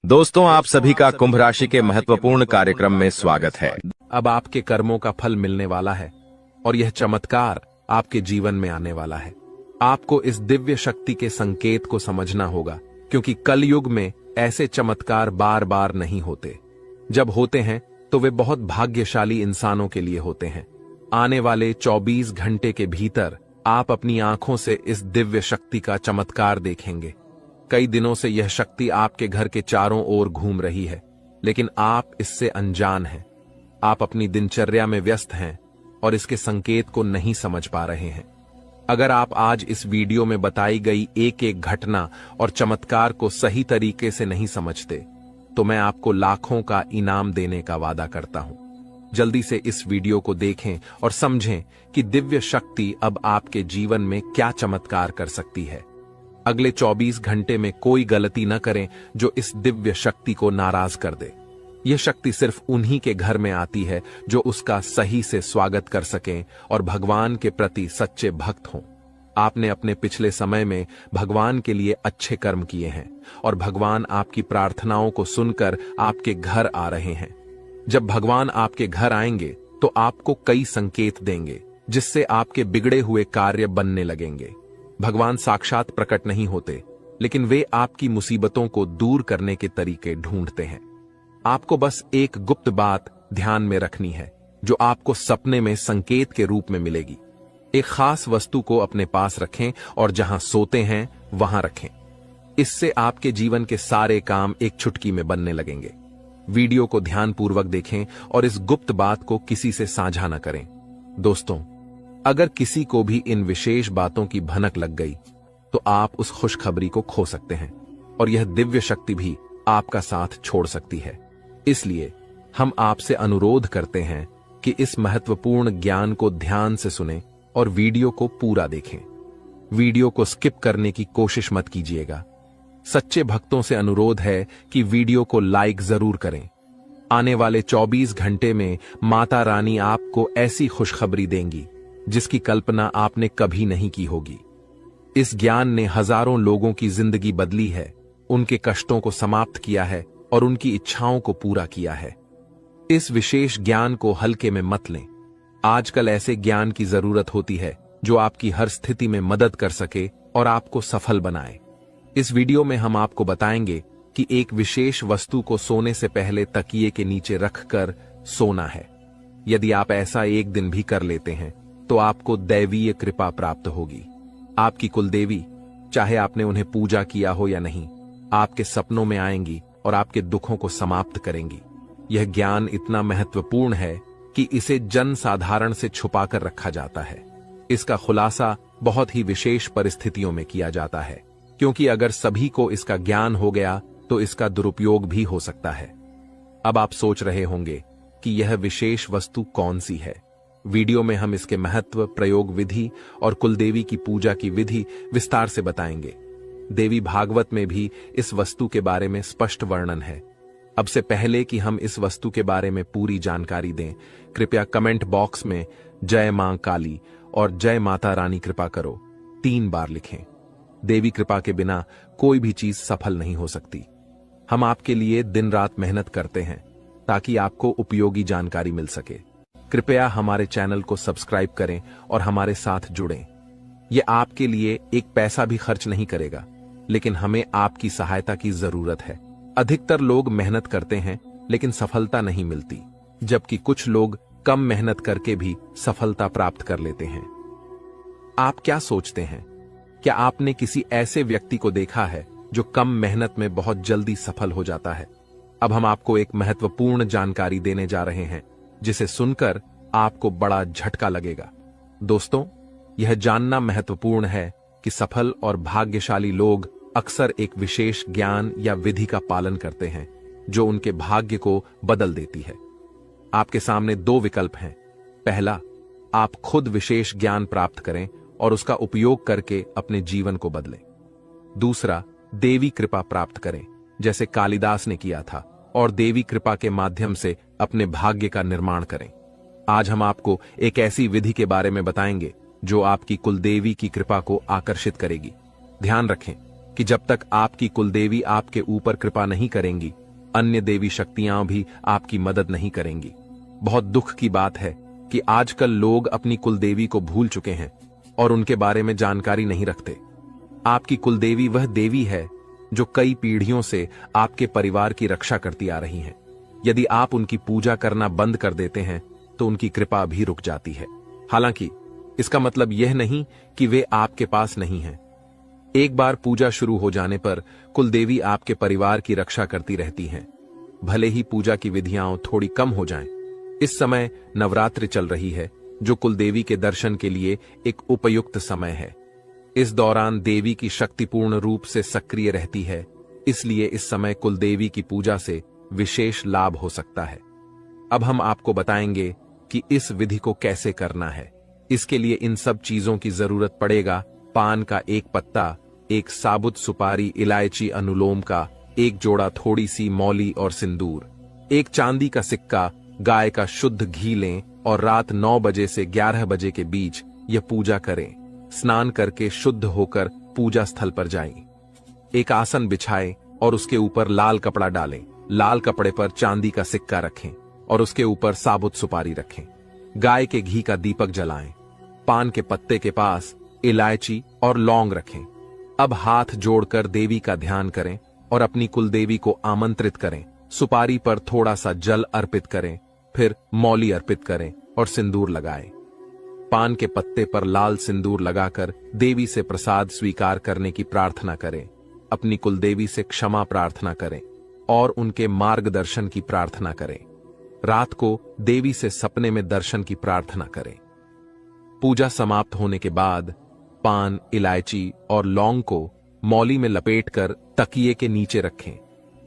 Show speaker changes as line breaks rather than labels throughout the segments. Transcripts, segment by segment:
दोस्तों, आप सभी का कुंभ राशि के महत्वपूर्ण कार्यक्रम में स्वागत है।
अब आपके कर्मों का फल मिलने वाला है और यह चमत्कार आपके जीवन में आने वाला है। आपको इस दिव्य शक्ति के संकेत को समझना होगा, क्योंकि कलयुग में ऐसे चमत्कार बार बार नहीं होते। जब होते हैं तो वे बहुत भाग्यशाली इंसानों के लिए होते हैं। आने वाले 24 घंटे के भीतर आप अपनी आंखों से इस दिव्य शक्ति का चमत्कार देखेंगे। कई दिनों से यह शक्ति आपके घर के चारों ओर घूम रही है, लेकिन आप इससे अनजान हैं। आप अपनी दिनचर्या में व्यस्त हैं और इसके संकेत को नहीं समझ पा रहे हैं। अगर आप आज इस वीडियो में बताई गई एक एक घटना और चमत्कार को सही तरीके से नहीं समझते, तो मैं आपको लाखों का इनाम देने का वादा करता हूं। जल्दी से इस वीडियो को देखें और समझें कि दिव्य शक्ति अब आपके जीवन में क्या चमत्कार कर सकती है। अगले 24 घंटे में कोई गलती न करें जो इस दिव्य शक्ति को नाराज कर दे। यह शक्ति सिर्फ उन्हीं के घर में आती है जो उसका सही से स्वागत कर सकें और भगवान के प्रति सच्चे भक्त हों। आपने अपने पिछले समय में भगवान के लिए अच्छे कर्म किए हैं और भगवान आपकी प्रार्थनाओं को सुनकर आपके घर आ रहे हैं। जब भगवान आपके घर आएंगे तो आपको कई संकेत देंगे, जिससे आपके बिगड़े हुए कार्य बनने लगेंगे। भगवान साक्षात प्रकट नहीं होते, लेकिन वे आपकी मुसीबतों को दूर करने के तरीके ढूंढते हैं। आपको बस एक गुप्त बात ध्यान में रखनी है, जो आपको सपने में संकेत के रूप में मिलेगी। एक खास वस्तु को अपने पास रखें और जहां सोते हैं वहां रखें। इससे आपके जीवन के सारे काम एक चुटकी में बनने लगेंगे। वीडियो को ध्यानपूर्वक देखें और इस गुप्त बात को किसी से साझा न करें। दोस्तों, अगर किसी को भी इन विशेष बातों की भनक लग गई, तो आप उस खुशखबरी को खो सकते हैं और यह दिव्य शक्ति भी आपका साथ छोड़ सकती है। इसलिए हम आपसे अनुरोध करते हैं कि इस महत्वपूर्ण ज्ञान को ध्यान से सुनें और वीडियो को पूरा देखें। वीडियो को स्किप करने की कोशिश मत कीजिएगा। सच्चे भक्तों से अनुरोध है कि वीडियो को लाइक जरूर करें। आने वाले 24 घंटे में माता रानी आपको ऐसी खुशखबरी देंगी जिसकी कल्पना आपने कभी नहीं की होगी। इस ज्ञान ने हजारों लोगों की जिंदगी बदली है, उनके कष्टों को समाप्त किया है और उनकी इच्छाओं को पूरा किया है। इस विशेष ज्ञान को हल्के में मत लें। आजकल ऐसे ज्ञान की जरूरत होती है जो आपकी हर स्थिति में मदद कर सके और आपको सफल बनाए। इस वीडियो में हम आपको बताएंगे कि एक विशेष वस्तु को सोने से पहले तकिए के नीचे रखकर सोना है। यदि आप ऐसा एक दिन भी कर लेते हैं तो आपको दैवीय कृपा प्राप्त होगी। आपकी कुलदेवी, चाहे आपने उन्हें पूजा किया हो या नहीं, आपके सपनों में आएंगी और आपके दुखों को समाप्त करेंगी। यह ज्ञान इतना महत्वपूर्ण है कि इसे जन साधारण से छुपाकर रखा जाता है। इसका खुलासा बहुत ही विशेष परिस्थितियों में किया जाता है, क्योंकि अगर सभी को इसका ज्ञान हो गया तो इसका दुरुपयोग भी हो सकता है। अब आप सोच रहे होंगे कि यह विशेष वस्तु कौन सी है। वीडियो में हम इसके महत्व, प्रयोग विधि और कुलदेवी की पूजा की विधि विस्तार से बताएंगे। देवी भागवत में भी इस वस्तु के बारे में स्पष्ट वर्णन है। अब से पहले कि हम इस वस्तु के बारे में पूरी जानकारी दें, कृपया कमेंट बॉक्स में जय मां काली और जय माता रानी कृपा करो 3 बार लिखें। देवी कृपा के बिना कोई भी चीज सफल नहीं हो सकती। हम आपके लिए दिन रात मेहनत करते हैं ताकि आपको उपयोगी जानकारी मिल सके। कृपया हमारे चैनल को सब्सक्राइब करें और हमारे साथ जुड़ें। यह आपके लिए एक पैसा भी खर्च नहीं करेगा, लेकिन हमें आपकी सहायता की जरूरत है। अधिकतर लोग मेहनत करते हैं लेकिन सफलता नहीं मिलती, जबकि कुछ लोग कम मेहनत करके भी सफलता प्राप्त कर लेते हैं। आप क्या सोचते हैं? क्या आपने किसी ऐसे व्यक्ति को देखा है जो कम मेहनत में बहुत जल्दी सफल हो जाता है? अब हम आपको एक महत्वपूर्ण जानकारी देने जा रहे हैं, जिसे सुनकर आपको बड़ा झटका लगेगा। दोस्तों, यह जानना महत्वपूर्ण है कि सफल और भाग्यशाली लोग अक्सर एक विशेष ज्ञान या विधि का पालन करते हैं जो उनके भाग्य को बदल देती है। आपके सामने 2 विकल्प हैं। पहला, आप खुद विशेष ज्ञान प्राप्त करें और उसका उपयोग करके अपने जीवन को बदलें। दूसरा, देवी कृपा प्राप्त करें, जैसे कालिदास ने किया था, और देवी कृपा के माध्यम से अपने भाग्य का निर्माण करें। आज हम आपको एक ऐसी विधि के बारे में बताएंगे जो आपकी कुलदेवी की कृपा को आकर्षित करेगी। ध्यान रखें कि जब तक आपकी कुलदेवी आपके ऊपर कृपा नहीं करेंगी, अन्य देवी शक्तियां भी आपकी मदद नहीं करेंगी। बहुत दुख की बात है कि आजकल लोग अपनी कुलदेवी को भूल चुके हैं और उनके बारे में जानकारी नहीं रखते। आपकी कुलदेवी वह देवी है जो कई पीढ़ियों से आपके परिवार की रक्षा करती आ रही हैं। यदि आप उनकी पूजा करना बंद कर देते हैं तो उनकी कृपा भी रुक जाती है। हालांकि इसका मतलब यह नहीं कि वे आपके पास नहीं हैं। एक बार पूजा शुरू हो जाने पर कुलदेवी आपके परिवार की रक्षा करती रहती हैं, भले ही पूजा की विधियां थोड़ी कम हो जाएं। इस समय नवरात्रि चल रही है, जो कुलदेवी के दर्शन के लिए एक उपयुक्त समय है। इस दौरान देवी की शक्ति पूर्ण रूप से सक्रिय रहती है, इसलिए इस समय कुलदेवी की पूजा से विशेष लाभ हो सकता है। अब हम आपको बताएंगे कि इस विधि को कैसे करना है। इसके लिए इन सब चीजों की जरूरत पड़ेगा: पान का एक पत्ता, एक साबुत सुपारी, इलायची, अनुलोम का एक जोड़ा, थोड़ी सी मौली और सिंदूर, एक चांदी का सिक्का, गाय का शुद्ध घी लें और रात 9 बजे से 11 बजे के बीच यह पूजा करें। स्नान करके शुद्ध होकर पूजा स्थल पर जाएं। एक आसन बिछाएं और उसके ऊपर लाल कपड़ा डालें। लाल कपड़े पर चांदी का सिक्का रखें और उसके ऊपर साबुत सुपारी रखें। गाय के घी का दीपक जलाएं। पान के पत्ते के पास इलायची और लौंग रखें। अब हाथ जोड़कर देवी का ध्यान करें और अपनी कुलदेवी को आमंत्रित करें। सुपारी पर थोड़ा सा जल अर्पित करें, फिर मौली अर्पित करें और सिंदूर लगाएं। पान के पत्ते पर लाल सिंदूर लगाकर देवी से प्रसाद स्वीकार करने की प्रार्थना करें। अपनी कुलदेवी से क्षमा प्रार्थना करें और उनके मार्गदर्शन की प्रार्थना करें। रात को देवी से सपने में दर्शन की प्रार्थना करें। पूजा समाप्त होने के बाद पान, इलायची और लौंग को मौली में लपेटकर तकिए के नीचे रखें।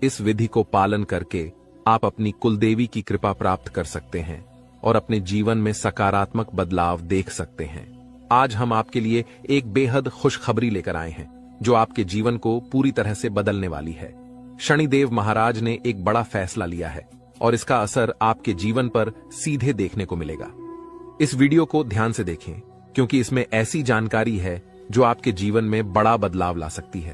इस विधि को पालन करके आप अपनी कुलदेवी की कृपा प्राप्त कर सकते हैं और अपने जीवन में सकारात्मक बदलाव देख सकते हैं। आज हम आपके लिए एक बेहद खुशखबरी लेकर आए हैं जो आपके जीवन को पूरी तरह से बदलने वाली है। शनिदेव महाराज ने एक बड़ा फैसला लिया है और इसका असर आपके जीवन पर सीधे देखने को मिलेगा। इस वीडियो को ध्यान से देखें क्योंकि इसमें ऐसी जानकारी है जो आपके जीवन में बड़ा बदलाव ला सकती है।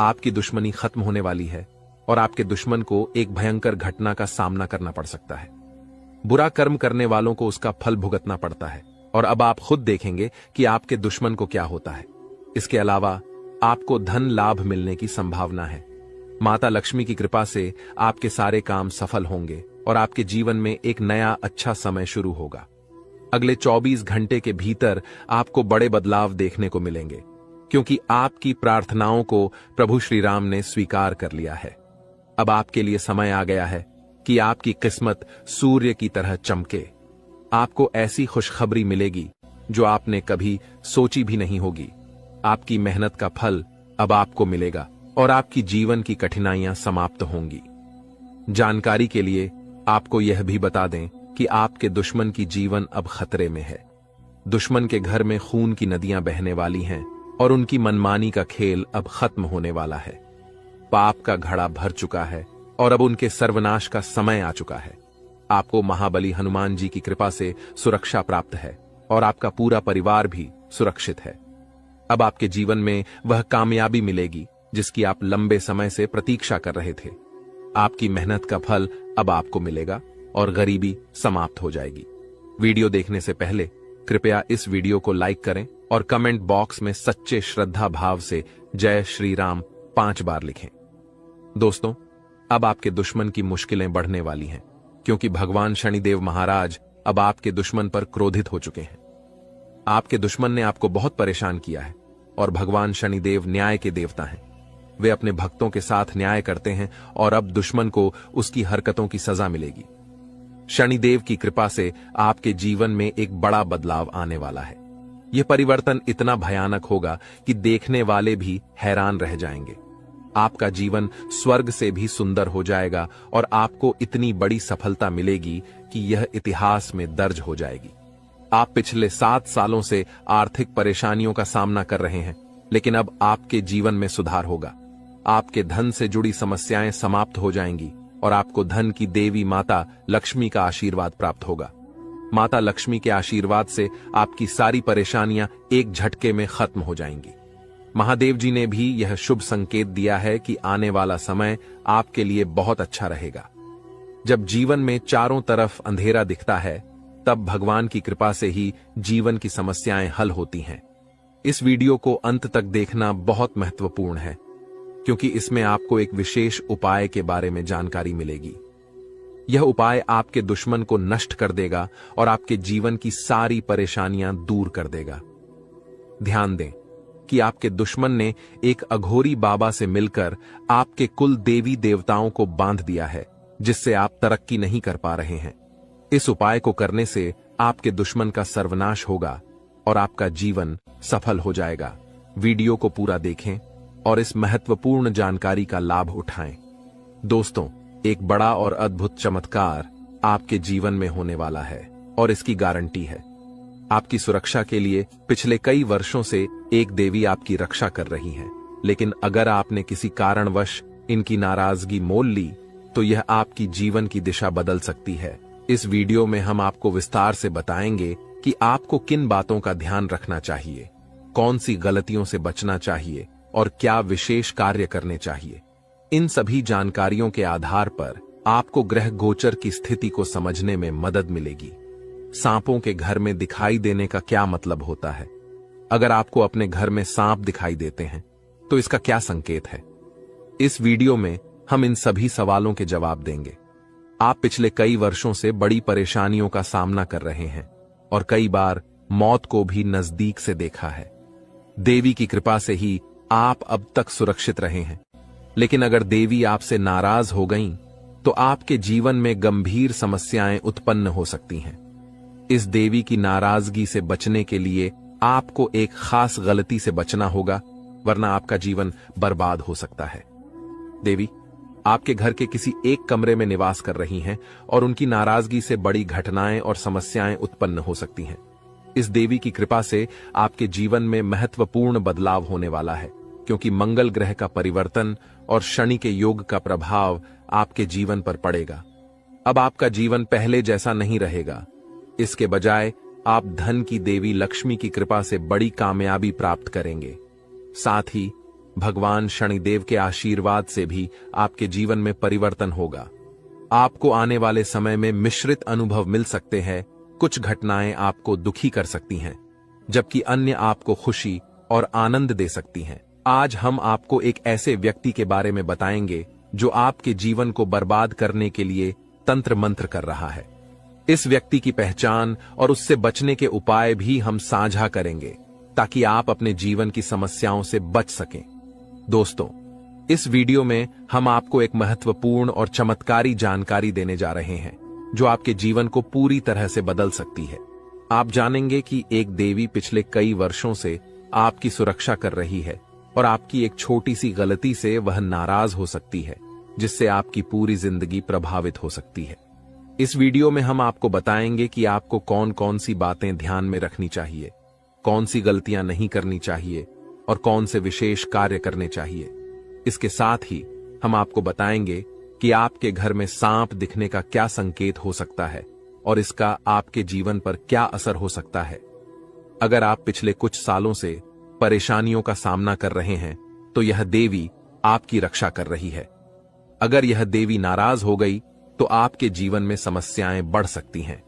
आपकी दुश्मनी खत्म होने वाली है और आपके दुश्मन को एक भयंकर घटना का सामना करना पड़ सकता है। बुरा कर्म करने वालों को उसका फल भुगतना पड़ता है और अब आप खुद देखेंगे कि आपके दुश्मन को क्या होता है। इसके अलावा आपको धन लाभ मिलने की संभावना है। माता लक्ष्मी की कृपा से आपके सारे काम सफल होंगे और आपके जीवन में एक नया अच्छा समय शुरू होगा। अगले 24 घंटे के भीतर आपको बड़े बदलाव देखने को मिलेंगे क्योंकि आपकी प्रार्थनाओं को प्रभु श्री राम ने स्वीकार कर लिया है। अब आपके लिए समय आ गया है कि आपकी किस्मत सूर्य की तरह चमके। आपको ऐसी खुशखबरी मिलेगी जो आपने कभी सोची भी नहीं होगी। आपकी मेहनत का फल अब आपको मिलेगा और आपकी जीवन की कठिनाइयां समाप्त होंगी। जानकारी के लिए आपको यह भी बता दें कि आपके दुश्मन की जीवन अब खतरे में है। दुश्मन के घर में खून की नदियां बहने वाली हैं और उनकी मनमानी का खेल अब खत्म होने वाला है। पाप का घड़ा भर चुका है और अब उनके सर्वनाश का समय आ चुका है। आपको महाबली हनुमान जी की कृपा से सुरक्षा प्राप्त है और आपका पूरा परिवार भी सुरक्षित है। अब आपके जीवन में वह कामयाबी मिलेगी जिसकी आप लंबे समय से प्रतीक्षा कर रहे थे। आपकी मेहनत का फल अब आपको मिलेगा और गरीबी समाप्त हो जाएगी। वीडियो देखने से पहले कृपया इस वीडियो को लाइक करें और कमेंट बॉक्स में सच्चे श्रद्धा भाव से जय श्री राम 5 बार लिखें। दोस्तों, अब आपके दुश्मन की मुश्किलें बढ़ने वाली हैं क्योंकि भगवान शनिदेव महाराज अब आपके दुश्मन पर क्रोधित हो चुके हैं। आपके दुश्मन ने आपको बहुत परेशान किया है और भगवान शनिदेव न्याय के देवता हैं। वे अपने भक्तों के साथ न्याय करते हैं और अब दुश्मन को उसकी हरकतों की सजा मिलेगी। शनिदेव की कृपा से आपके जीवन में एक बड़ा बदलाव आने वाला है। यह परिवर्तन इतना भयानक होगा कि देखने वाले भी हैरान रह जाएंगे। आपका जीवन स्वर्ग से भी सुंदर हो जाएगा और आपको इतनी बड़ी सफलता मिलेगी कि यह इतिहास में दर्ज हो जाएगी। आप पिछले 7 सालों से आर्थिक परेशानियों का सामना कर रहे हैं, लेकिन अब आपके जीवन में सुधार होगा। आपके धन से जुड़ी समस्याएं समाप्त हो जाएंगी और आपको धन की देवी माता लक्ष्मी का आशीर्वाद प्राप्त होगा। माता लक्ष्मी के आशीर्वाद से आपकी सारी परेशानियां एक झटके में खत्म हो जाएंगी। महादेव जी ने भी यह शुभ संकेत दिया है कि आने वाला समय आपके लिए बहुत अच्छा रहेगा। जब जीवन में चारों तरफ अंधेरा दिखता है, तब भगवान की कृपा से ही जीवन की समस्याएं हल होती हैं। इस वीडियो को अंत तक देखना बहुत महत्वपूर्ण है, क्योंकि इसमें आपको एक विशेष उपाय के बारे में जानकारी मिलेगी। यह उपाय आपके दुश्मन को नष्ट कर देगा और आपके जीवन की सारी परेशानियां दूर कर देगा। ध्यान दें कि आपके दुश्मन ने एक अघोरी बाबा से मिलकर आपके कुल देवी देवताओं को बांध दिया है, जिससे आप तरक्की नहीं कर पा रहे हैं। इस उपाय को करने से आपके दुश्मन का सर्वनाश होगा और आपका जीवन सफल हो जाएगा। वीडियो को पूरा देखें और इस महत्वपूर्ण जानकारी का लाभ उठाएं। दोस्तों, एक बड़ा और अद्भुत चमत्कार आपके जीवन में होने वाला है और इसकी गारंटी है। आपकी सुरक्षा के लिए पिछले कई वर्षों से एक देवी आपकी रक्षा कर रही है, लेकिन अगर आपने किसी कारणवश इनकी नाराजगी मोल ली तो यह आपकी जीवन की दिशा बदल सकती है। इस वीडियो में हम आपको विस्तार से बताएंगे कि आपको किन बातों का ध्यान रखना चाहिए, कौन सी गलतियों से बचना चाहिए और क्या विशेष कार्य करने चाहिए। इन सभी जानकारियों के आधार पर आपको ग्रह गोचर की स्थिति को समझने में मदद मिलेगी। सांपों के घर में दिखाई देने का क्या मतलब होता है? अगर आपको अपने घर में सांप दिखाई देते हैं तो इसका क्या संकेत है? इस वीडियो में हम इन सभी सवालों के जवाब देंगे। आप पिछले कई वर्षों से बड़ी परेशानियों का सामना कर रहे हैं और कई बार मौत को भी नजदीक से देखा है। देवी की कृपा से ही आप अब तक सुरक्षित रहे हैं, लेकिन अगर देवी आपसे नाराज हो गईं, तो आपके जीवन में गंभीर समस्याएं उत्पन्न हो सकती हैं। इस देवी की नाराजगी से बचने के लिए आपको एक खास गलती से बचना होगा, वरना आपका जीवन बर्बाद हो सकता है। देवी आपके घर के किसी एक कमरे में निवास कर रही हैं और उनकी नाराजगी से बड़ी घटनाएं और समस्याएं उत्पन्न हो सकती हैं। इस देवी की कृपा से आपके जीवन में महत्वपूर्ण बदलाव होने वाला है, क्योंकि मंगल ग्रह का परिवर्तन और शनि के योग का प्रभाव आपके जीवन पर पड़ेगा। अब आपका जीवन पहले जैसा नहीं रहेगा। इसके बजाय आप धन की देवी लक्ष्मी की कृपा से बड़ी कामयाबी प्राप्त करेंगे। साथ ही भगवान शनिदेव के आशीर्वाद से भी आपके जीवन में परिवर्तन होगा। आपको आने वाले समय में मिश्रित अनुभव मिल सकते हैं। कुछ घटनाएं आपको दुखी कर सकती हैं, जबकि अन्य आपको खुशी और आनंद दे सकती हैं। आज हम आपको एक ऐसे व्यक्ति के बारे में बताएंगे जो आपके जीवन को बर्बाद करने के लिए तंत्र मंत्र कर रहा है। इस व्यक्ति की पहचान और उससे बचने के उपाय भी हम साझा करेंगे, ताकि आप अपने जीवन की समस्याओं से बच सकें। दोस्तों, इस वीडियो में हम आपको एक महत्वपूर्ण और चमत्कारी जानकारी देने जा रहे हैं, जो आपके जीवन को पूरी तरह से बदल सकती है। आप जानेंगे कि एक देवी पिछले कई वर्षों से आपकी सुरक्षा कर रही है और आपकी एक छोटी सी गलती से वह नाराज हो सकती है, जिससे आपकी पूरी जिंदगी प्रभावित हो सकती है। इस वीडियो में हम आपको बताएंगे कि आपको कौन कौन सी बातें ध्यान में रखनी चाहिए, कौन सी गलतियां नहीं करनी चाहिए और कौन से विशेष कार्य करने चाहिए। इसके साथ ही हम आपको बताएंगे कि आपके घर में सांप दिखने का क्या संकेत हो सकता है और इसका आपके जीवन पर क्या असर हो सकता है। अगर आप पिछले कुछ सालों से परेशानियों का सामना कर रहे हैं, तो यह देवी आपकी रक्षा कर रही है। अगर यह देवी नाराज हो गई तो आपके जीवन में समस्याएं बढ़ सकती हैं।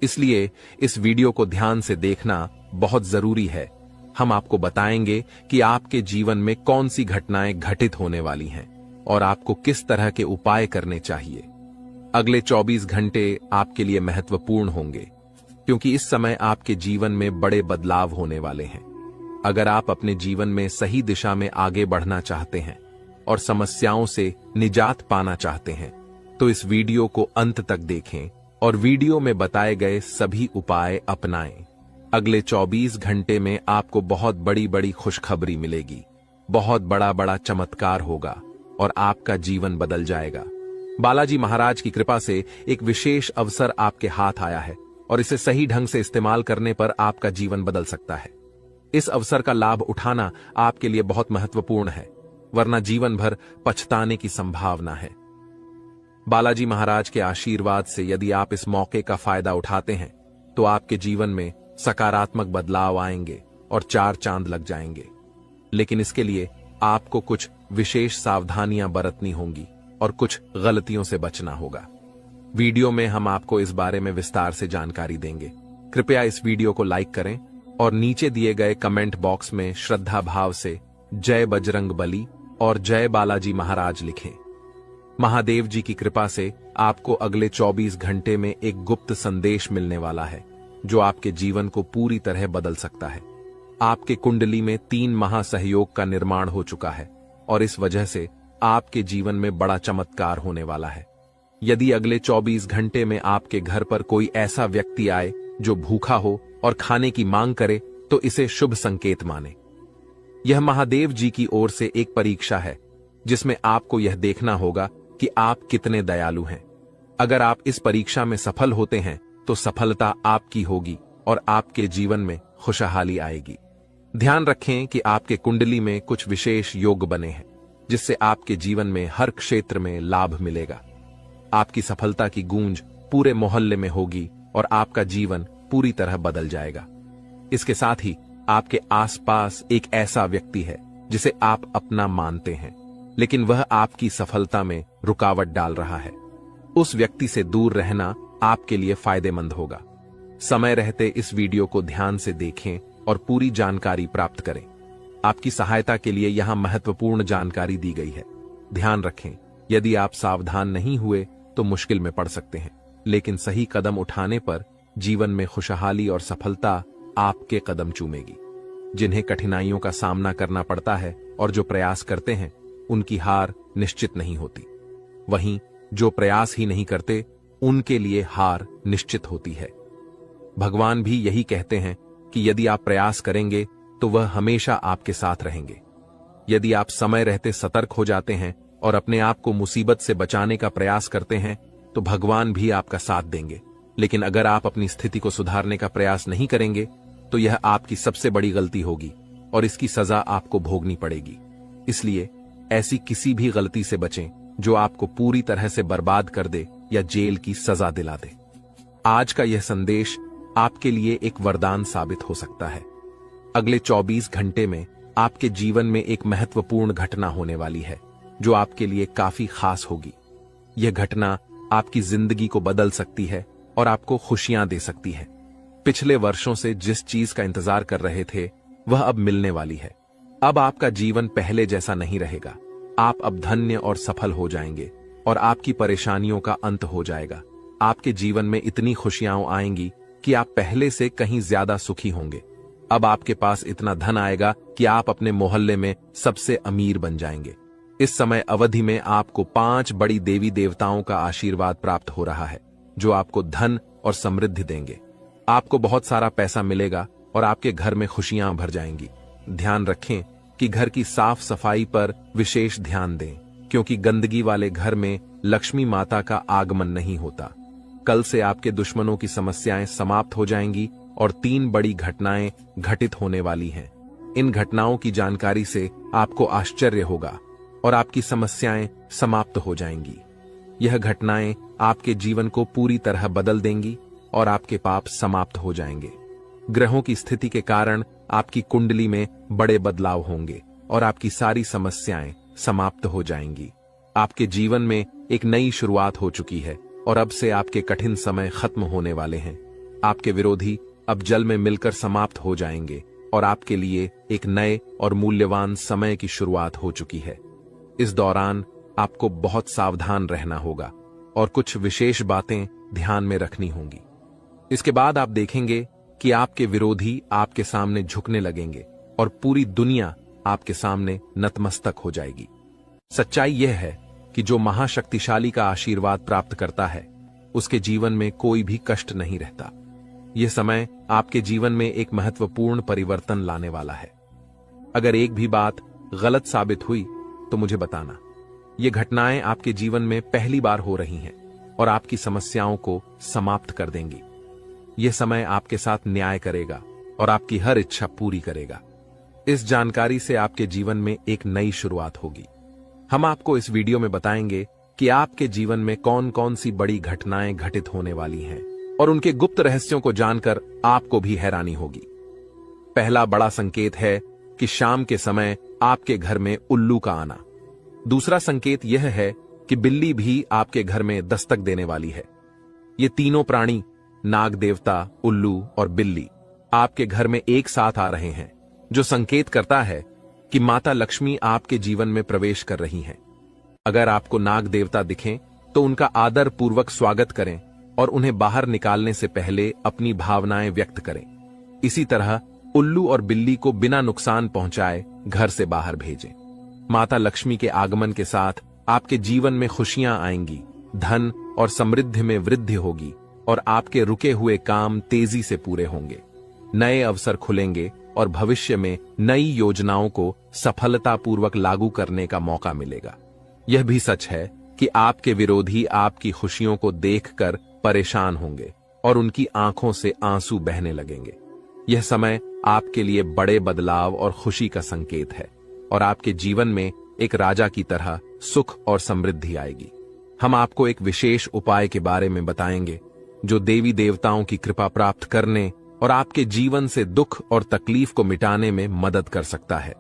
इसलिए इस वीडियो को ध्यान से देखना बहुत जरूरी है। हम आपको बताएंगे कि आपके जीवन में कौन सी घटनाएं घटित होने वाली हैं और आपको किस तरह के उपाय करने चाहिए। अगले 24 घंटे आपके लिए महत्वपूर्ण होंगे, क्योंकि इस समय आपके जीवन में बड़े बदलाव होने वाले हैं। अगर आप अपने जीवन में सही दिशा में आगे बढ़ना चाहते हैं और समस्याओं से निजात पाना चाहते हैं, तो इस वीडियो को अंत तक देखें और वीडियो में बताए गए सभी उपाय अपनाएं। अगले 24 घंटे में आपको बहुत बड़ी बड़ी खुशखबरी मिलेगी। बहुत बड़ा बड़ा चमत्कार होगा और आपका जीवन बदल जाएगा। बालाजी महाराज की कृपा से एक विशेष अवसर आपके हाथ आया है और इसे सही ढंग से इस्तेमाल करने पर आपका जीवन बदल सकता है। इस अवसर का लाभ उठाना आपके लिए बहुत महत्वपूर्ण है, वरना जीवन भर पछताने की संभावना है। बालाजी महाराज के आशीर्वाद से यदि आप इस मौके का फायदा उठाते हैं, तो आपके जीवन में सकारात्मक बदलाव आएंगे और 4 चांद लग जाएंगे। लेकिन इसके लिए आपको कुछ विशेष सावधानियां बरतनी होंगी और कुछ गलतियों से बचना होगा। वीडियो में हम आपको इस बारे में विस्तार से जानकारी देंगे। कृपया इस वीडियो को लाइक करें और नीचे दिए गए कमेंट बॉक्स में श्रद्धा भाव से जय बजरंग बली और जय बालाजी महाराज लिखें। महादेव जी की कृपा से आपको अगले 24 घंटे में एक गुप्त संदेश मिलने वाला है जो आपके जीवन को पूरी तरह बदल सकता है। आपके कुंडली में 3 महासहयोग का निर्माण हो चुका है और इस वजह से आपके जीवन में बड़ा चमत्कार होने वाला है। यदि अगले 24 घंटे में आपके घर पर कोई ऐसा व्यक्ति आए जो भूखा हो और खाने की मांग करे तो इसे शुभ संकेत माने। यह महादेव जी की ओर से एक परीक्षा है जिसमें आपको यह देखना होगा कि आप कितने दयालु हैं। अगर आप इस परीक्षा में सफल होते हैं तो सफलता आपकी होगी और आपके जीवन में खुशहाली आएगी। ध्यान रखें कि आपके कुंडली में कुछ विशेष योग बने हैं जिससे आपके जीवन में हर क्षेत्र में लाभ मिलेगा। आपकी सफलता की गूंज पूरे मोहल्ले में होगी और आपका जीवन पूरी तरह बदल जाएगा। इसके साथ ही आपके आसपास एक ऐसा व्यक्ति है जिसे आप अपना मानते हैं, लेकिन वह आपकी सफलता में रुकावट डाल रहा है। उस व्यक्ति से दूर रहना आपके लिए फायदेमंद होगा। समय रहते इस वीडियो को ध्यान से देखें और पूरी जानकारी प्राप्त करें। आपकी सहायता के लिए यहां महत्वपूर्ण जानकारी दी गई है। ध्यान रखें, यदि आप सावधान नहीं हुए तो मुश्किल में पड़ सकते हैं, लेकिन सही कदम उठाने पर जीवन में खुशहाली और सफलता आपके कदम चूमेगी। जिन्हें कठिनाइयों का सामना करना पड़ता है और जो प्रयास करते हैं उनकी हार निश्चित नहीं होती। वहीं जो प्रयास ही नहीं करते उनके लिए हार निश्चित होती है। भगवान भी यही कहते हैं कि यदि आप प्रयास करेंगे तो वह हमेशा आपके साथ रहेंगे। यदि आप समय रहते सतर्क हो जाते हैं और अपने आप को मुसीबत से बचाने का प्रयास करते हैं तो भगवान भी आपका साथ देंगे। लेकिन अगर आप अपनी स्थिति को सुधारने का प्रयास नहीं करेंगे तो यह आपकी सबसे बड़ी गलती होगी और इसकी सजा आपको भोगनी पड़ेगी। इसलिए ऐसी किसी भी गलती से बचें जो आपको पूरी तरह से बर्बाद कर दे या जेल की सजा दिला दे। आज का यह संदेश आपके लिए एक वरदान साबित हो सकता है। अगले 24 घंटे में आपके जीवन में एक महत्वपूर्ण घटना होने वाली है जो आपके लिए काफी खास होगी। यह घटना आपकी जिंदगी को बदल सकती है और आपको खुशियां दे सकती है। पिछले वर्षों से जिस चीज का इंतजार कर रहे थे वह अब मिलने वाली है। अब आपका जीवन पहले जैसा नहीं रहेगा। आप अब धन्य और सफल हो जाएंगे और आपकी परेशानियों का अंत हो जाएगा। आपके जीवन में इतनी खुशियां आएंगी कि आप पहले से कहीं ज्यादा सुखी होंगे। अब आपके पास इतना धन आएगा कि आप अपने मोहल्ले में सबसे अमीर बन जाएंगे। इस समय अवधि में आपको 5 बड़ी देवी देवताओं का आशीर्वाद प्राप्त हो रहा है जो आपको धन और समृद्धि देंगे। आपको बहुत सारा पैसा मिलेगा और आपके घर में खुशियां भर जाएंगी। ध्यान रखें कि घर की साफ सफाई पर विशेष ध्यान दें, क्योंकि गंदगी वाले घर में लक्ष्मी माता का आगमन नहीं होता। कल से आपके दुश्मनों की समस्याएं समाप्त हो जाएंगी और 3 बड़ी घटनाएं घटित होने वाली हैं। इन घटनाओं की जानकारी से आपको आश्चर्य होगा और आपकी समस्याएं समाप्त हो जाएंगी। यह घटनाएं आपके जीवन को पूरी तरह बदल देंगी और आपके पाप समाप्त हो जाएंगे। ग्रहों की स्थिति के कारण आपकी कुंडली में बड़े बदलाव होंगे और आपकी सारी समस्याएं समाप्त हो जाएंगी। आपके जीवन में एक नई शुरुआत हो चुकी है और अब से आपके कठिन समय खत्म होने वाले हैं। आपके विरोधी अब जल में मिलकर समाप्त हो जाएंगे और आपके लिए एक नए और मूल्यवान समय की शुरुआत हो चुकी है। इस दौरान आपको बहुत सावधान रहना होगा और कुछ विशेष बातें ध्यान में रखनी होंगी। इसके बाद आप देखेंगे कि आपके विरोधी आपके सामने झुकने लगेंगे और पूरी दुनिया आपके सामने नतमस्तक हो जाएगी। सच्चाई यह है कि जो महाशक्तिशाली का आशीर्वाद प्राप्त करता है उसके जीवन में कोई भी कष्ट नहीं रहता। यह समय आपके जीवन में एक महत्वपूर्ण परिवर्तन लाने वाला है। अगर एक भी बात गलत साबित हुई तो मुझे बताना। ये घटनाएं आपके जीवन में पहली बार हो रही हैं और आपकी समस्याओं को समाप्त कर देंगी। यह समय आपके साथ न्याय करेगा और आपकी हर इच्छा पूरी करेगा। इस जानकारी से आपके जीवन में एक नई शुरुआत होगी। हम आपको इस वीडियो में बताएंगे कि आपके जीवन में कौन कौन सी बड़ी घटनाएं घटित होने वाली हैं और उनके गुप्त रहस्यों को जानकर आपको भी हैरानी होगी। पहला बड़ा संकेत है कि शाम के समय आपके घर में उल्लू का आना। दूसरा संकेत यह है कि बिल्ली भी आपके घर में दस्तक देने वाली है। ये तीनों प्राणी, नाग देवता, उल्लू और बिल्ली, आपके घर में एक साथ आ रहे हैं, जो संकेत करता है कि माता लक्ष्मी आपके जीवन में प्रवेश कर रही हैं। अगर आपको नाग देवता दिखें तो उनका आदर पूर्वक स्वागत करें और उन्हें बाहर निकालने से पहले अपनी भावनाएं व्यक्त करें। इसी तरह उल्लू और बिल्ली को बिना नुकसान पहुंचाए घर से बाहर भेजें। माता लक्ष्मी के आगमन के साथ आपके जीवन में खुशियां आएंगी, धन और समृद्धि में वृद्धि होगी और आपके रुके हुए काम तेजी से पूरे होंगे। नए अवसर खुलेंगे और भविष्य में नई योजनाओं को सफलतापूर्वक लागू करने का मौका मिलेगा। यह भी सच है कि आपके विरोधी आपकी खुशियों को देखकर परेशान होंगे और उनकी आंखों से आंसू बहने लगेंगे। यह समय आपके लिए बड़े बदलाव और खुशी का संकेत है और आपके जीवन में एक राजा की तरह सुख और समृद्धि आएगी। हम आपको एक विशेष उपाय के बारे में बताएंगे जो देवी देवताओं की कृपा प्राप्त करने और आपके जीवन से दुख और तकलीफ को मिटाने में मदद कर सकता है।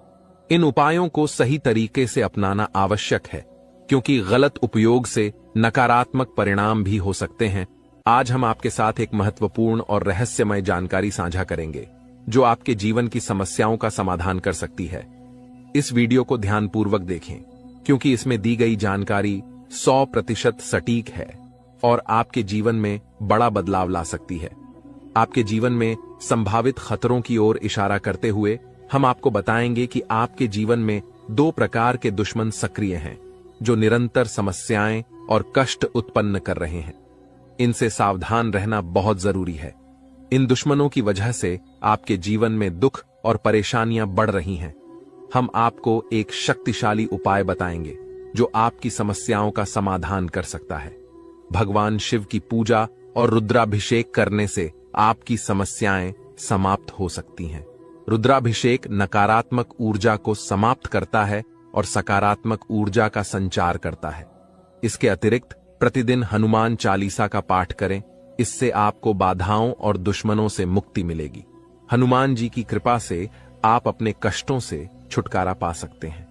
इन उपायों को सही तरीके से अपनाना आवश्यक है, क्योंकि गलत उपयोग से नकारात्मक परिणाम भी हो सकते हैं। आज हम आपके साथ एक महत्वपूर्ण और रहस्यमय जानकारी साझा करेंगे जो आपके जीवन की समस्याओं का समाधान कर सकती है। इस वीडियो को ध्यानपूर्वक देखें, क्योंकि इसमें दी गई जानकारी 100% सटीक है और आपके जीवन में बड़ा बदलाव ला सकती है। आपके जीवन में संभावित खतरों की ओर इशारा करते हुए हम आपको बताएंगे कि आपके जीवन में 2 प्रकार के दुश्मन सक्रिय हैं जो निरंतर समस्याएं और कष्ट उत्पन्न कर रहे हैं। इनसे सावधान रहना बहुत जरूरी है। इन दुश्मनों की वजह से आपके जीवन में दुख और परेशानियां बढ़ रही हैं। हम आपको एक शक्तिशाली उपाय बताएंगे जो आपकी समस्याओं का समाधान कर सकता है। भगवान शिव की पूजा और रुद्राभिषेक करने से आपकी समस्याएं समाप्त हो सकती हैं। रुद्राभिषेक नकारात्मक ऊर्जा को समाप्त करता है और सकारात्मक ऊर्जा का संचार करता है। इसके अतिरिक्त प्रतिदिन हनुमान चालीसा का पाठ करें, इससे आपको बाधाओं और दुश्मनों से मुक्ति मिलेगी। हनुमान जी की कृपा से आप अपने कष्टों से छुटकारा पा सकते हैं।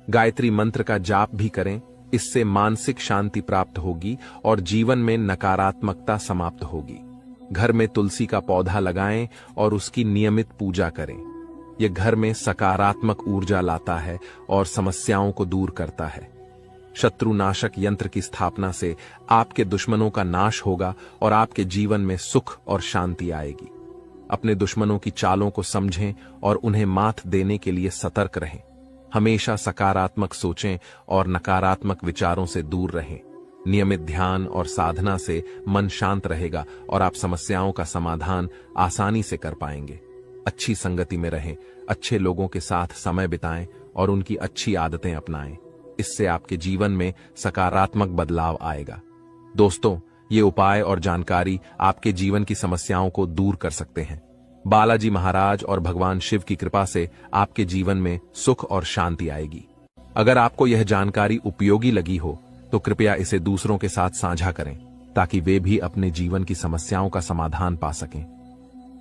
गायत्री मंत्र का जाप भी करें, इससे मानसिक शांति प्राप्त होगी और जीवन में नकारात्मकता समाप्त होगी। घर में तुलसी का पौधा लगाएं और उसकी नियमित पूजा करें। यह घर में सकारात्मक ऊर्जा लाता है और समस्याओं को दूर करता है। शत्रुनाशक यंत्र की स्थापना से आपके दुश्मनों का नाश होगा और आपके जीवन में सुख और शांति आएगी। अपने दुश्मनों की चालों को समझें और उन्हें मात देने के लिए सतर्क रहें। हमेशा सकारात्मक सोचें और नकारात्मक विचारों से दूर रहें। नियमित ध्यान और साधना से मन शांत रहेगा और आप समस्याओं का समाधान आसानी से कर पाएंगे। अच्छी संगति में रहें, अच्छे लोगों के साथ समय बिताएं और उनकी अच्छी आदतें अपनाएं। इससे आपके जीवन में सकारात्मक बदलाव आएगा। दोस्तों, ये उपाय और जानकारी आपके जीवन की समस्याओं को दूर कर सकते हैं। बालाजी महाराज और भगवान शिव की कृपा से आपके जीवन में सुख और शांति आएगी। अगर आपको यह जानकारी उपयोगी लगी हो तो कृपया इसे दूसरों के साथ साझा करें, ताकि वे भी अपने जीवन की समस्याओं का समाधान पा सकें।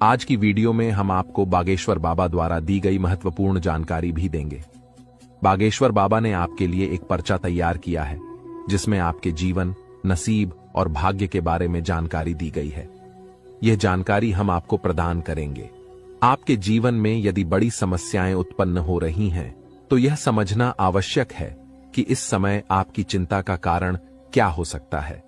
आज की वीडियो में हम आपको बागेश्वर बाबा द्वारा दी गई महत्वपूर्ण जानकारी भी देंगे। बागेश्वर बाबा ने आपके लिए एक पर्चा तैयार किया है, जिसमें आपके जीवन, नसीब और भाग्य के बारे में जानकारी दी गई है। यह जानकारी हम आपको प्रदान करेंगे। आपके जीवन में यदि बड़ी समस्याएं उत्पन्न हो रही हैं, तो यह समझना आवश्यक है कि इस समय आपकी चिंता का कारण क्या हो सकता है।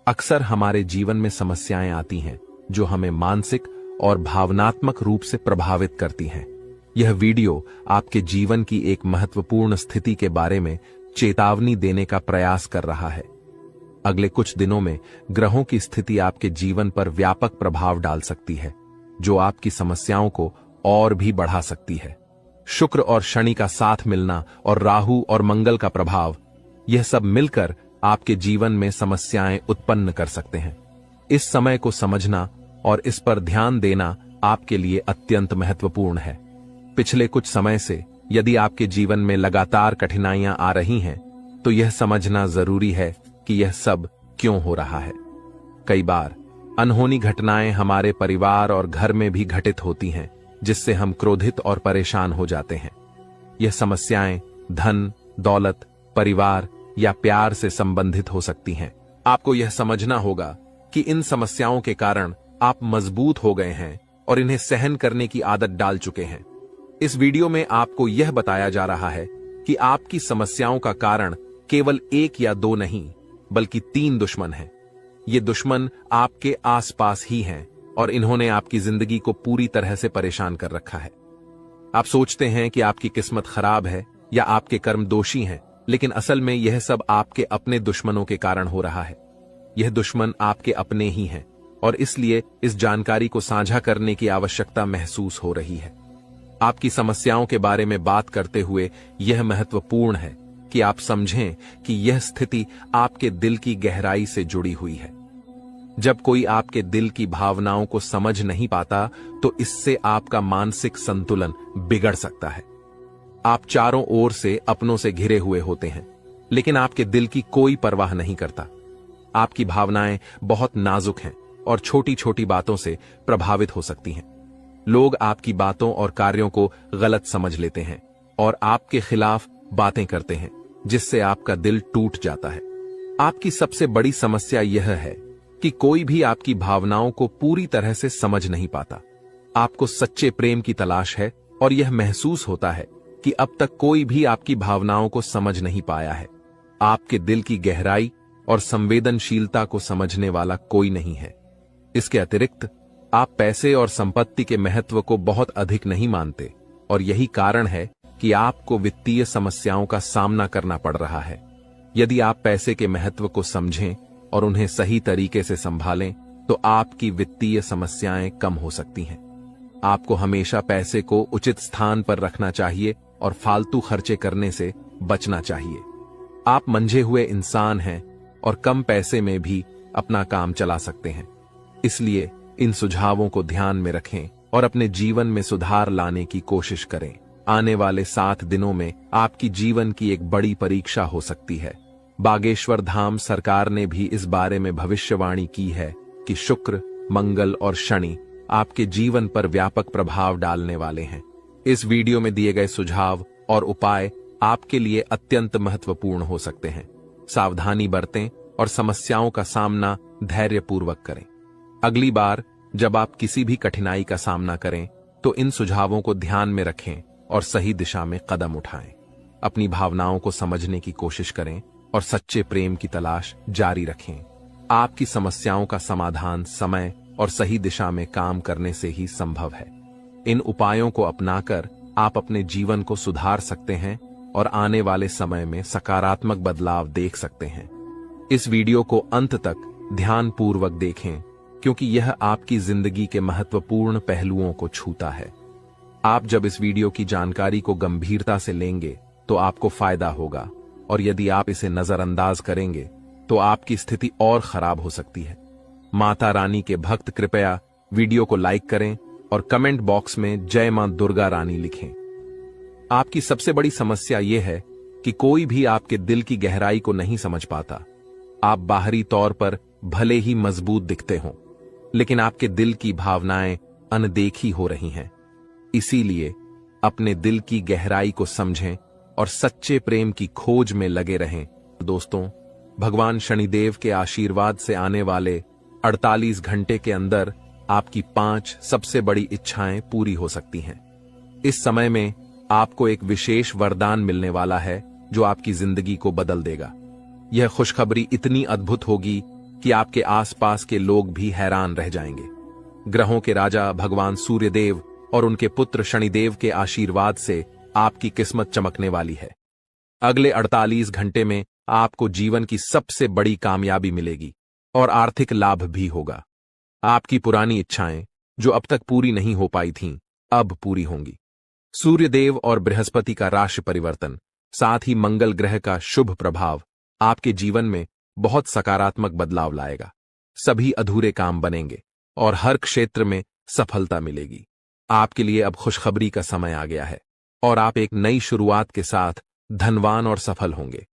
अक्सर हमारे जीवन में समस्याएं आती हैं जो हमें मानसिक और भावनात्मक रूप से प्रभावित करती हैं। यह वीडियो आपके जीवन की एक महत्वपूर्ण स्थिति के बारे में चेतावनी देने का प्रयास कर रहा है। अगले कुछ दिनों में ग्रहों की स्थिति आपके जीवन पर व्यापक प्रभाव डाल सकती है, जो आपकी समस्याओं को और भी बढ़ा सकती है। शुक्र और शनि का साथ मिलना और राहु और मंगल का प्रभाव, यह सब मिलकर आपके जीवन में समस्याएं उत्पन्न कर सकते हैं। इस समय को समझना और इस पर ध्यान देना आपके लिए अत्यंत महत्वपूर्ण है। पिछले कुछ समय से यदि आपके जीवन में लगातार कठिनाइयां आ रही हैं, तो यह समझना जरूरी है कि यह सब क्यों हो रहा है। कई बार अनहोनी घटनाएं हमारे परिवार और घर में भी घटित होती हैं, जिससे हम क्रोधित और परेशान हो जाते हैं। यह समस्याएं धन, दौलत, परिवार या प्यार से संबंधित हो सकती हैं। आपको यह समझना होगा कि इन समस्याओं के कारण आप मजबूत हो गए हैं और इन्हें सहन करने की आदत डाल चुके हैं। इस वीडियो में आपको यह बताया जा रहा है कि आपकी समस्याओं का कारण केवल एक या दो नहीं, बल्कि 3 दुश्मन हैं। ये दुश्मन आपके आसपास ही हैं और इन्होंने आपकी जिंदगी को पूरी तरह से परेशान कर रखा है। आप सोचते हैं कि आपकी किस्मत खराब है या आपके कर्म दोषी हैं, लेकिन असल में यह सब आपके अपने दुश्मनों के कारण हो रहा है। यह दुश्मन आपके अपने ही हैं और इसलिए इस जानकारी को साझा करने की आवश्यकता महसूस हो रही है। आपकी समस्याओं के बारे में बात करते हुए यह महत्वपूर्ण है कि आप समझें कि यह स्थिति आपके दिल की गहराई से जुड़ी हुई है। जब कोई आपके दिल की भावनाओं को समझ नहीं पाता तो इससे आपका मानसिक संतुलन बिगड़ सकता है। आप चारों ओर से अपनों से घिरे हुए होते हैं, लेकिन आपके दिल की कोई परवाह नहीं करता। आपकी भावनाएं बहुत नाजुक हैं और छोटी छोटी बातों से प्रभावित हो सकती हैं। लोग आपकी बातों और कार्यों को गलत समझ लेते हैं और आपके खिलाफ बातें करते हैं, जिससे आपका दिल टूट जाता है। आपकी सबसे बड़ी समस्या यह है कि कोई भी आपकी भावनाओं को पूरी तरह से समझ नहीं पाता। आपको सच्चे प्रेम की तलाश है और यह महसूस होता है कि अब तक कोई भी आपकी भावनाओं को समझ नहीं पाया है। आपके दिल की गहराई और संवेदनशीलता को समझने वाला कोई नहीं है। इसके अतिरिक्त आप पैसे और संपत्ति के महत्व को बहुत अधिक नहीं मानते और यही कारण है कि आपको वित्तीय समस्याओं का सामना करना पड़ रहा है। यदि आप पैसे के महत्व को समझें और उन्हें सही तरीके से संभालें तो आपकी वित्तीय समस्याएं कम हो सकती हैं। आपको हमेशा पैसे को उचित स्थान पर रखना चाहिए और फालतू खर्चे करने से बचना चाहिए। आप मंझे हुए इंसान हैं और कम पैसे में भी अपना काम चला सकते हैं। इसलिए इन सुझावों को ध्यान में रखें और अपने जीवन में सुधार लाने की कोशिश करें। आने वाले 7 दिनों में आपकी जीवन की एक बड़ी परीक्षा हो सकती है। बागेश्वर धाम सरकार ने भी इस बारे में भविष्यवाणी की है कि शुक्र, मंगल और शनि आपके जीवन पर व्यापक प्रभाव डालने वाले हैं। इस वीडियो में दिए गए सुझाव और उपाय आपके लिए अत्यंत महत्वपूर्ण हो सकते हैं। सावधानी बरतें और समस्याओं का सामना धैर्यपूर्वक करें। अगली बार जब आप किसी भी कठिनाई का सामना करें तो इन सुझावों को ध्यान में रखें और सही दिशा में कदम उठाएं। अपनी भावनाओं को समझने की कोशिश करें और सच्चे प्रेम की तलाश जारी रखें। आपकी समस्याओं का समाधान समय और सही दिशा में काम करने से ही संभव है। इन उपायों को अपनाकर आप अपने जीवन को सुधार सकते हैं और आने वाले समय में सकारात्मक बदलाव देख सकते हैं। इस वीडियो को अंत तक ध्यानपूर्वक देखें क्योंकि यह आपकी जिंदगी के महत्वपूर्ण पहलुओं को छूता है। आप जब इस वीडियो की जानकारी को गंभीरता से लेंगे तो आपको फायदा होगा और यदि आप इसे नजरअंदाज करेंगे तो आपकी स्थिति और खराब हो सकती है। माता रानी के भक्त कृपया वीडियो को लाइक करें और कमेंट बॉक्स में जय मां दुर्गा रानी लिखें। आपकी सबसे बड़ी समस्या यह है कि कोई भी आपके दिल की गहराई को नहीं समझ पाता। आप बाहरी तौर पर भले ही मजबूत दिखते हों, लेकिन आपके दिल की भावनाएं अनदेखी हो रही हैं। इसीलिए अपने दिल की गहराई को समझें और सच्चे प्रेम की खोज में लगे रहें। दोस्तों, भगवान शनिदेव के आशीर्वाद से आने वाले 48 घंटे के अंदर आपकी 5 सबसे बड़ी इच्छाएं पूरी हो सकती हैं। इस समय में आपको एक विशेष वरदान मिलने वाला है जो आपकी जिंदगी को बदल देगा। यह खुशखबरी इतनी अद्भुत होगी कि आपके आसपास के लोग भी हैरान रह जाएंगे। ग्रहों के राजा भगवान सूर्यदेव और उनके पुत्र शनिदेव के आशीर्वाद से आपकी किस्मत चमकने वाली है। अगले 48 घंटे में आपको जीवन की सबसे बड़ी कामयाबी मिलेगी और आर्थिक लाभ भी होगा। आपकी पुरानी इच्छाएं जो अब तक पूरी नहीं हो पाई थीं, अब पूरी होंगी। सूर्यदेव और बृहस्पति का राशि परिवर्तन, साथ ही मंगल ग्रह का शुभ प्रभाव आपके जीवन में बहुत सकारात्मक बदलाव लाएगा। सभी अधूरे काम बनेंगे और हर क्षेत्र में सफलता मिलेगी। आपके लिए अब खुशखबरी का समय आ गया है और आप एक नई शुरुआत के साथ धनवान और सफल होंगे।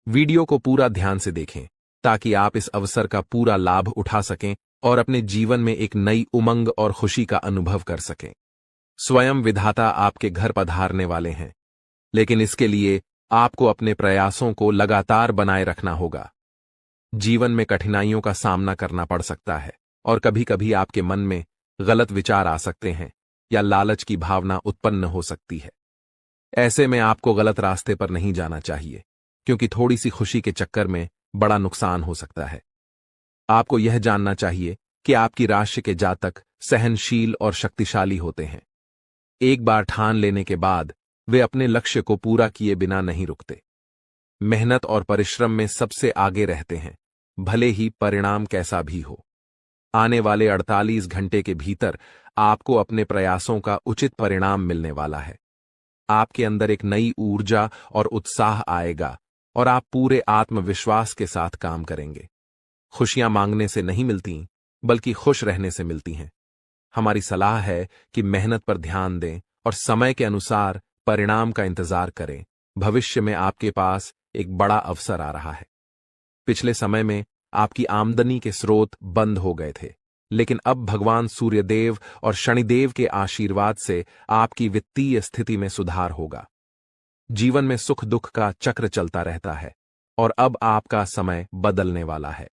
वीडियो को पूरा ध्यान से देखें ताकि आप इस अवसर का पूरा लाभ उठा सकें और अपने जीवन में एक नई उमंग और खुशी का अनुभव कर सकें। स्वयं विधाता आपके घर पधारने वाले हैं। लेकिन इसके लिए आपको अपने प्रयासों को लगातार बनाए रखना होगा। जीवन में कठिनाइयों का सामना करना पड़ सकता है और कभी कभी आपके मन में गलत विचार आ सकते हैं या लालच की भावना उत्पन्न हो सकती है। ऐसे में आपको गलत रास्ते पर नहीं जाना चाहिए, क्योंकि थोड़ी सी खुशी के चक्कर में बड़ा नुकसान हो सकता है। आपको यह जानना चाहिए कि आपकी राशि के जातक सहनशील और शक्तिशाली होते हैं। एक बार ठान लेने के बाद वे अपने लक्ष्य को पूरा किए बिना नहीं रुकते। मेहनत और परिश्रम में सबसे आगे रहते हैं, भले ही परिणाम कैसा भी हो। आने वाले 48 घंटे के भीतर आपको अपने प्रयासों का उचित परिणाम मिलने वाला है। आपके अंदर एक नई ऊर्जा और उत्साह आएगा और आप पूरे आत्मविश्वास के साथ काम करेंगे। खुशियां मांगने से नहीं मिलती, बल्कि खुश रहने से मिलती हैं। हमारी सलाह है कि मेहनत पर ध्यान दें और समय के अनुसार परिणाम का इंतजार करें। भविष्य में आपके पास एक बड़ा अवसर आ रहा है। पिछले समय में आपकी आमदनी के स्रोत बंद हो गए थे, लेकिन अब भगवान सूर्यदेव और शनिदेव के आशीर्वाद से आपकी वित्तीय स्थिति में सुधार होगा। जीवन में सुख दुख का चक्र चलता रहता है और अब आपका समय बदलने वाला है।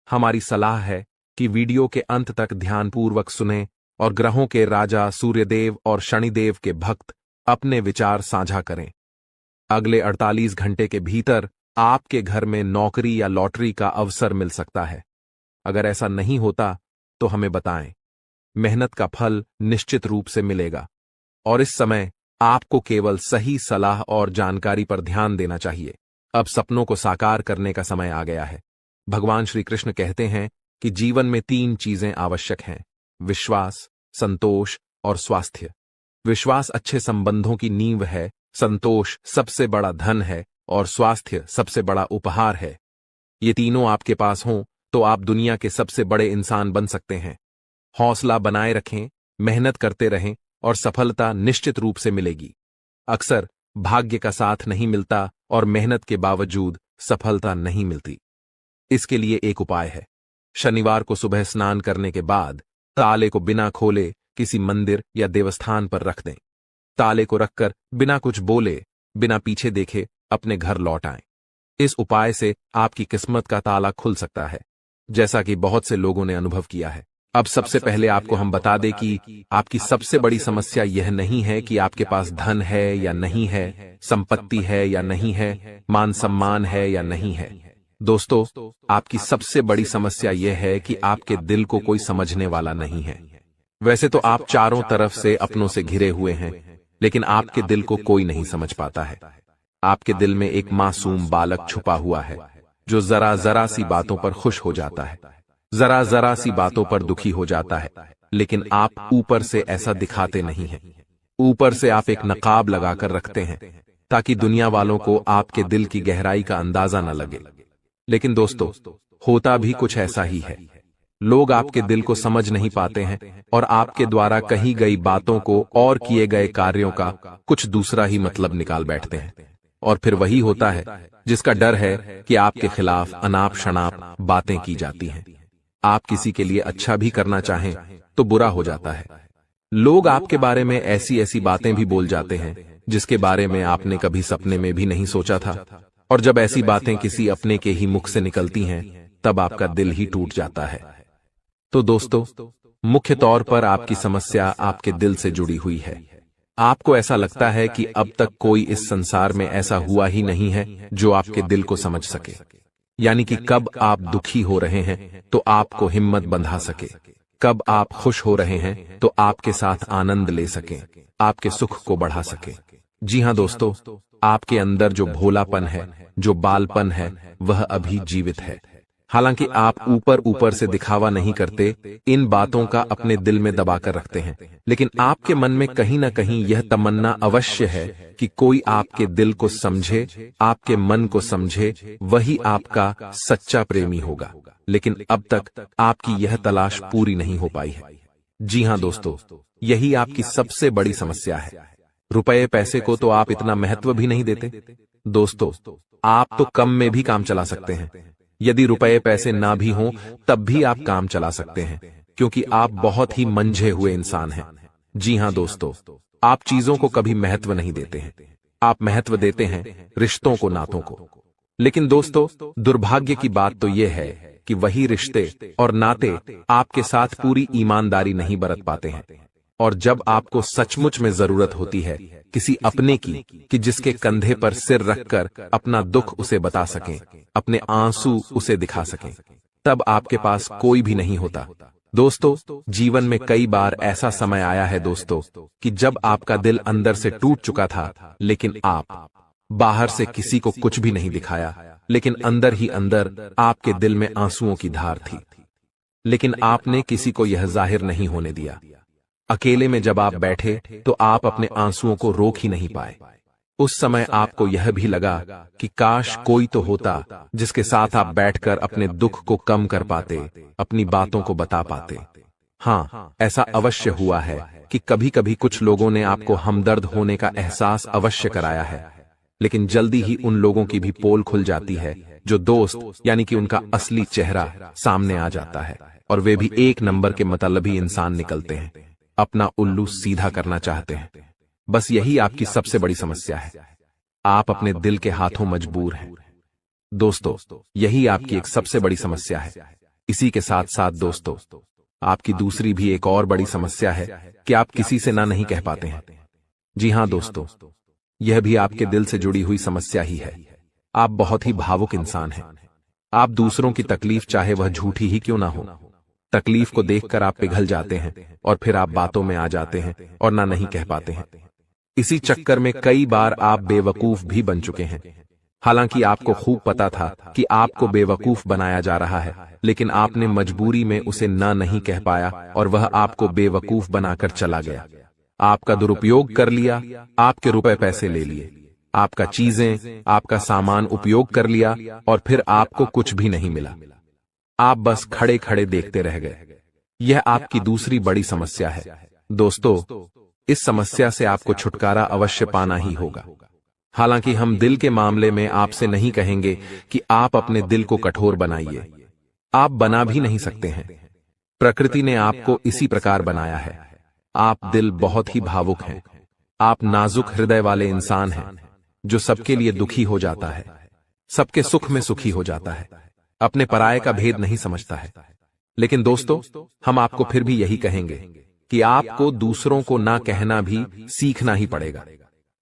हमारी सलाह है कि वीडियो के अंत तक ध्यानपूर्वक सुनें और ग्रहों के राजा सूर्यदेव और शनिदेव के भक्त अपने विचार साझा करें। अगले 48 घंटे के भीतर आपके घर में नौकरी या लॉटरी का अवसर मिल सकता है। अगर ऐसा नहीं होता तो हमें बताएं। मेहनत का फल निश्चित रूप से मिलेगा और इस समय आपको केवल सही सलाह और जानकारी पर ध्यान देना चाहिए। अब सपनों को साकार करने का समय आ गया है। भगवान श्री कृष्ण कहते हैं कि जीवन में 3 चीजें आवश्यक हैं: विश्वास, संतोष और स्वास्थ्य। विश्वास अच्छे संबंधों की नींव है, संतोष सबसे बड़ा धन है और स्वास्थ्य सबसे बड़ा उपहार है। ये तीनों आपके पास हों तो आप दुनिया के सबसे बड़े इंसान बन सकते हैं। हौसला बनाए रखें, मेहनत करते रहें और सफलता निश्चित रूप से मिलेगी। अक्सर भाग्य का साथ नहीं मिलता और मेहनत के बावजूद सफलता नहीं मिलती। इसके लिए एक उपाय है। शनिवार को सुबह स्नान करने के बाद ताले को बिना खोले किसी मंदिर या देवस्थान पर रख दें। ताले को रखकर बिना कुछ बोले, बिना पीछे देखे अपने घर लौट आएं। इस उपाय से आपकी किस्मत का ताला खुल सकता है, जैसा कि बहुत से लोगों ने अनुभव किया है। अब सबसे पहले आपको हम बता दें कि आपकी सबसे बड़ी समस्या यह नहीं है कि आपके पास धन है या नहीं है, संपत्ति है या नहीं है, मान सम्मान है या नहीं है। दोस्तों, आपकी सबसे बड़ी समस्या यह है कि आपके दिल को कोई समझने वाला नहीं है। वैसे तो आप चारों तरफ से अपनों से घिरे हुए हैं, लेकिन आपके दिल को कोई नहीं समझ पाता है। आपके दिल में एक मासूम बालक छुपा हुआ है, जो जरा जरा सी बातों पर खुश हो जाता है, जरा जरा सी बातों पर दुखी हो जाता है, लेकिन आप ऊपर से ऐसा दिखाते नहीं हैं। ऊपर से आप एक नकाब लगाकर रखते हैं ताकि दुनिया वालों को आपके दिल की गहराई का अंदाजा न लगे। लेकिन दोस्तों, होता भी कुछ ऐसा ही है। लोग आपके दिल को समझ नहीं पाते हैं और आपके द्वारा कही गई बातों को और किए गए कार्यों का कुछ दूसरा ही मतलब निकाल बैठते हैं। और फिर वही होता है जिसका डर है कि आपके खिलाफ अनाप शनाप बातें की जाती हैं। आप किसी के लिए अच्छा भी करना चाहें तो बुरा हो जाता है। लोग आपके बारे में ऐसी ऐसी बातें भी बोल जाते हैं जिसके बारे में आपने कभी सपने में भी नहीं सोचा था। और जब ऐसी बातें किसी अपने के ही मुख से निकलती हैं, तब आपका दिल ही टूट जाता है। तो दोस्तों, मुख्य तौर पर आपकी समस्या आपके दिल से जुड़ी हुई है। आपको ऐसा लगता है कि अब तक कोई इस संसार में ऐसा हुआ ही नहीं है जो आपके दिल को समझ सके। यानी कि कब आप दुखी हो रहे हैं तो आपको हिम्मत बंधा सके, कब आप खुश हो रहे हैं तो आपके साथ आनंद ले सके, आपके सुख को बढ़ा सके। जी हां दोस्तों, आपके अंदर जो भोलापन है, जो बालपन है, वह अभी जीवित है। हालांकि आप ऊपर ऊपर से दिखावा नहीं करते, इन बातों का अपने दिल में दबाकर रखते हैं, लेकिन आपके मन में कहीं ना कहीं यह तमन्ना अवश्य है कि कोई आपके दिल को समझे, आपके मन को समझे, वही आपका सच्चा प्रेमी होगा। लेकिन अब तक आपकी यह तलाश पूरी नहीं हो पाई है। जी हां दोस्तों, यही आपकी सबसे बड़ी समस्या है। रुपए पैसे को तो आप इतना महत्व भी नहीं देते। दोस्तों, आप तो कम में भी काम चला सकते हैं। यदि रुपए पैसे ना भी हों तब भी आप काम चला सकते हैं, क्योंकि आप बहुत ही मंझे हुए इंसान हैं। जी हां दोस्तों, आप चीजों को कभी महत्व नहीं देते हैं। आप महत्व देते हैं रिश्तों को, नातों को। लेकिन दोस्तों, दुर्भाग्य की बात तो यह है कि वही रिश्ते और नाते आपके साथ पूरी ईमानदारी नहीं बरत पाते हैं। और जब आपको सचमुच में जरूरत होती है किसी अपने की, कि जिसके कंधे पर सिर रखकर अपना दुख उसे बता सकें, अपने आंसू उसे दिखा सकें, तब आपके पास कोई भी नहीं होता। दोस्तों, जीवन में कई बार ऐसा समय आया है दोस्तों कि जब आपका दिल अंदर से टूट चुका था, लेकिन आप बाहर से किसी को कुछ भी नहीं दिखाया, लेकिन अंदर ही अंदर आपके दिल में आंसुओं की धार थी। लेकिन आपने किसी को यह जाहिर नहीं होने दिया। अकेले में जब आप बैठे तो आप अपने आंसुओं को रोक ही नहीं पाए। उस समय आपको यह भी लगा कि काश कोई तो होता जिसके साथ आप बैठकर अपने दुख को कम कर पाते, अपनी बातों को बता पाते। हाँ, ऐसा अवश्य हुआ है कि कभी कभी कुछ लोगों ने आपको हमदर्द होने का एहसास अवश्य कराया है, लेकिन जल्दी ही उन लोगों की भी पोल खुल जाती है जो दोस्त यानी कि उनका असली चेहरा सामने आ जाता है, और वे भी एक नंबर के मतलबी इंसान निकलते हैं, अपना उल्लू सीधा करना चाहते हैं। बस यही आपकी सबसे बड़ी समस्या है। आप अपने दिल के हाथों मजबूर हैं। दोस्तों, यही आपकी एक सबसे बड़ी समस्या है। इसी के साथ साथ दोस्तों, आपकी दूसरी भी एक और बड़ी समस्या है कि आप किसी से ना नहीं कह पाते हैं। जी हां दोस्तों, यह भी आपके दिल से जुड़ी हुई समस्या ही है। आप बहुत ही भावुक इंसान हैं। आप दूसरों की तकलीफ चाहे वह झूठी ही क्यों ना हो, तकलीफ को देखकर आप पिघल जाते हैं और फिर आप बातों में आ जाते हैं और ना नहीं कह पाते हैं। इसी चक्कर में कई बार आप बेवकूफ भी बन चुके हैं। हालांकि आपको खूब पता था कि आपको बेवकूफ बनाया जा रहा है, लेकिन आपने मजबूरी में उसे ना नहीं कह पाया और वह आपको बेवकूफ बनाकर चला गया। आपका दुरुपयोग कर लिया, आपके रुपए पैसे ले लिए, आपका चीजें, आपका सामान उपयोग कर लिया और फिर आपको कुछ भी नहीं मिला। आप बस खड़े खड़े देखते रह गए। यह आपकी दूसरी बड़ी समस्या है। दोस्तों, इस समस्या से आपको छुटकारा अवश्य पाना ही होगा। हालांकि हम दिल के मामले में आपसे नहीं कहेंगे कि आप अपने दिल को कठोर बनाइए। आप बना भी नहीं सकते हैं। प्रकृति ने आपको इसी प्रकार बनाया है। आप दिल बहुत ही भावुक हैं। आप नाजुक हृदय वाले इंसान हैं जो सबके लिए दुखी हो जाता है, सबके सुख में सुखी हो जाता है, अपने पराये का भेद नहीं समझता है। लेकिन दोस्तों, हम आपको फिर भी यही कहेंगे कि आपको दूसरों को ना कहना भी सीखना ही पड़ेगा।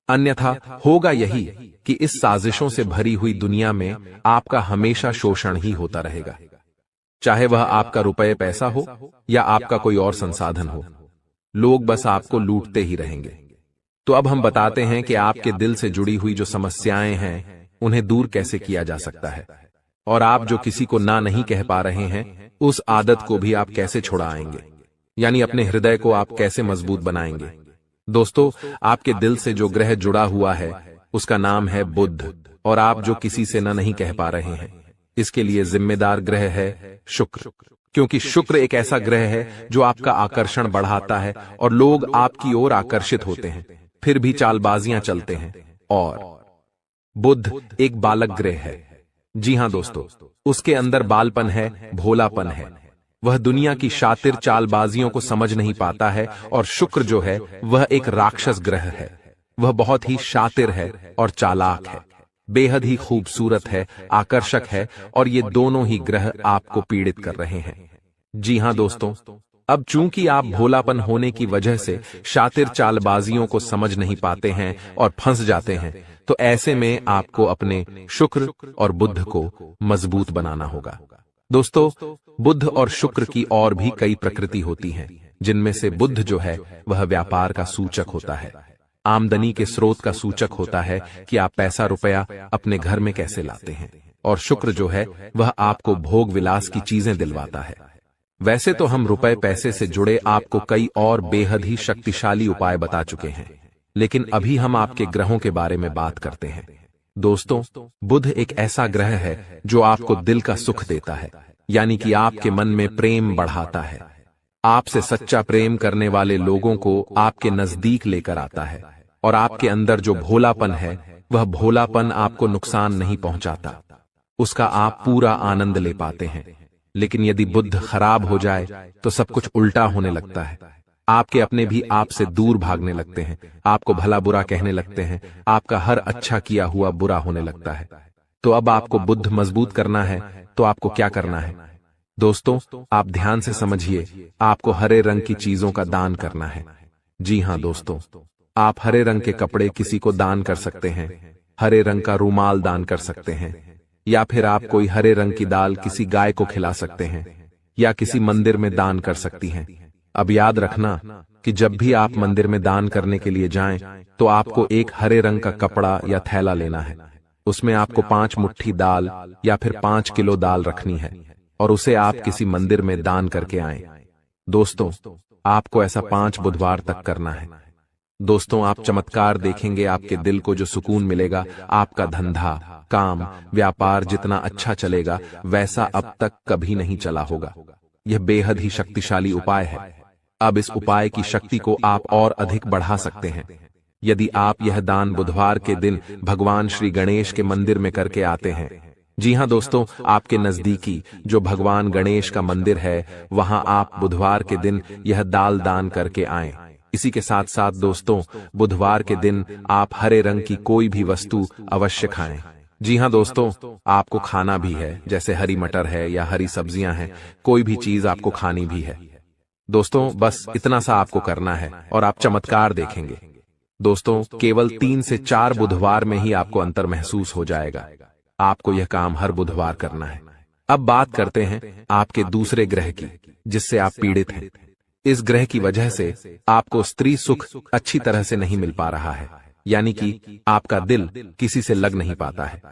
अन्यथा होगा यही कि इस साजिशों से भरी हुई दुनिया में आपका हमेशा शोषण ही होता रहेगा, चाहे वह आपका रुपये पैसा हो या आपका कोई और संसाधन हो। लोग बस आपको लूटते ही रहेंगे। तो अब हम बताते हैं कि आपके दिल से जुड़ी हुई जो समस्याएं हैं उन्हें दूर कैसे किया जा सकता है, और आप जो किसी को ना नहीं कह पा रहे हैं उस आदत को भी आप कैसे छुड़ाएंगे, यानी अपने हृदय को आप कैसे मजबूत बनाएंगे। दोस्तों, आपके दिल से जो ग्रह जुड़ा हुआ है उसका नाम है बुध, और आप जो किसी से ना नहीं कह पा रहे हैं इसके लिए जिम्मेदार ग्रह है शुक्र, क्योंकि शुक्र एक ऐसा ग्रह है जो आपका आकर्षण बढ़ाता है और लोग आपकी ओर आकर्षित होते हैं, फिर भी चालबाजियां चलते हैं। और बुध एक बालक ग्रह है। जी हां दोस्तों, उसके अंदर बालपन है, भोलापन है। वह दुनिया की शातिर चालबाजियों को समझ नहीं पाता है, और शुक्र जो है वह एक राक्षस ग्रह है। वह बहुत ही शातिर है और चालाक है, बेहद ही खूबसूरत है, आकर्षक है, और ये दोनों ही ग्रह आपको पीड़ित कर रहे हैं। जी हां दोस्तों, अब चूंकि आप भोलापन होने की वजह से शातिर चालबाजियों को समझ नहीं पाते हैं और फंस जाते हैं, तो ऐसे में आपको अपने शुक्र और बुध को मजबूत बनाना होगा। दोस्तों, बुध और शुक्र की और भी कई प्रकृति होती हैं, जिनमें से बुध जो है वह व्यापार का सूचक होता है, आमदनी के स्रोत का सूचक होता है कि आप पैसा रुपया अपने घर में कैसे लाते हैं, और शुक्र जो है वह आपको भोग विलास की चीजें दिलवाता है। वैसे तो हम रुपए पैसे से जुड़े आपको कई और बेहद ही शक्तिशाली उपाय बता चुके हैं, लेकिन अभी हम आपके ग्रहों के बारे में बात करते हैं। दोस्तों, बुध एक ऐसा ग्रह है जो आपको दिल का सुख देता है, यानी कि आपके मन में प्रेम बढ़ाता है, आपसे सच्चा प्रेम करने वाले लोगों को आपके नजदीक लेकर आता है, और आपके अंदर जो भोलापन है वह भोलापन आपको नुकसान नहीं पहुंचाता, उसका आप पूरा आनंद ले पाते हैं। लेकिन यदि बुध खराब हो जाए तो सब कुछ उल्टा होने लगता है। आपके अपने भी आपसे दूर भागने लगते हैं, आपको भला बुरा कहने लगते हैं, आपका हर अच्छा किया हुआ बुरा होने लगता है। तो अब आपको बुद्ध मजबूत करना है, तो आपको क्या करना है? दोस्तों, आप ध्यान से समझिए, आपको हरे रंग की चीजों का दान करना है। जी हां दोस्तों, आप हरे रंग के कपड़े किसी को दान कर सकते हैं, हरे रंग का रूमाल दान कर सकते हैं, या फिर आप कोई हरे रंग की दाल किसी गाय को खिला सकते हैं, या किसी मंदिर में दान कर सकती हैं। अब याद रखना कि जब भी आप मंदिर में दान करने के लिए जाएं, तो आपको एक हरे रंग का कपड़ा या थैला लेना है। उसमें आपको 5 मुट्ठी दाल या फिर 5 किलो दाल रखनी है, और उसे आप किसी मंदिर में दान करके आएं। दोस्तों, आपको ऐसा 5 बुधवार तक करना है। दोस्तों, आप चमत्कार देखेंगे, आपके दिल को जो सुकून मिलेगा, आपका धंधा, काम, व्यापार जितना अच्छा चलेगा वैसा अब तक कभी नहीं चला होगा। यह बेहद ही शक्तिशाली उपाय है। अब इस उपाय की शक्ति को आप और अधिक बढ़ा सकते हैं यदि आप यह दान बुधवार के दिन भगवान श्री गणेश के मंदिर में करके आते हैं। जी हां दोस्तों, आपके नजदीकी जो भगवान गणेश का मंदिर है, वहां आप बुधवार के दिन यह दाल दान करके आएं। इसी के साथ साथ दोस्तों, बुधवार के दिन आप हरे रंग की कोई भी वस्तु अवश्य खाएं। जी हां दोस्तों, आपको खाना भी है, जैसे हरी मटर है या हरी सब्जियां हैं, कोई भी चीज आपको खानी भी है। दोस्तों, बस इतना सा आपको करना है और आप चमत्कार देखेंगे। दोस्तों, केवल 3 से 4 बुधवार में ही आपको अंतर महसूस हो जाएगा। आपको यह काम हर बुधवार करना है। अब बात करते हैं आपके दूसरे ग्रह की, जिससे आप पीड़ित हैं। इस ग्रह की वजह से आपको स्त्री सुख अच्छी तरह से नहीं मिल पा रहा है, यानी कि आपका दिल किसी से लग नहीं पाता है।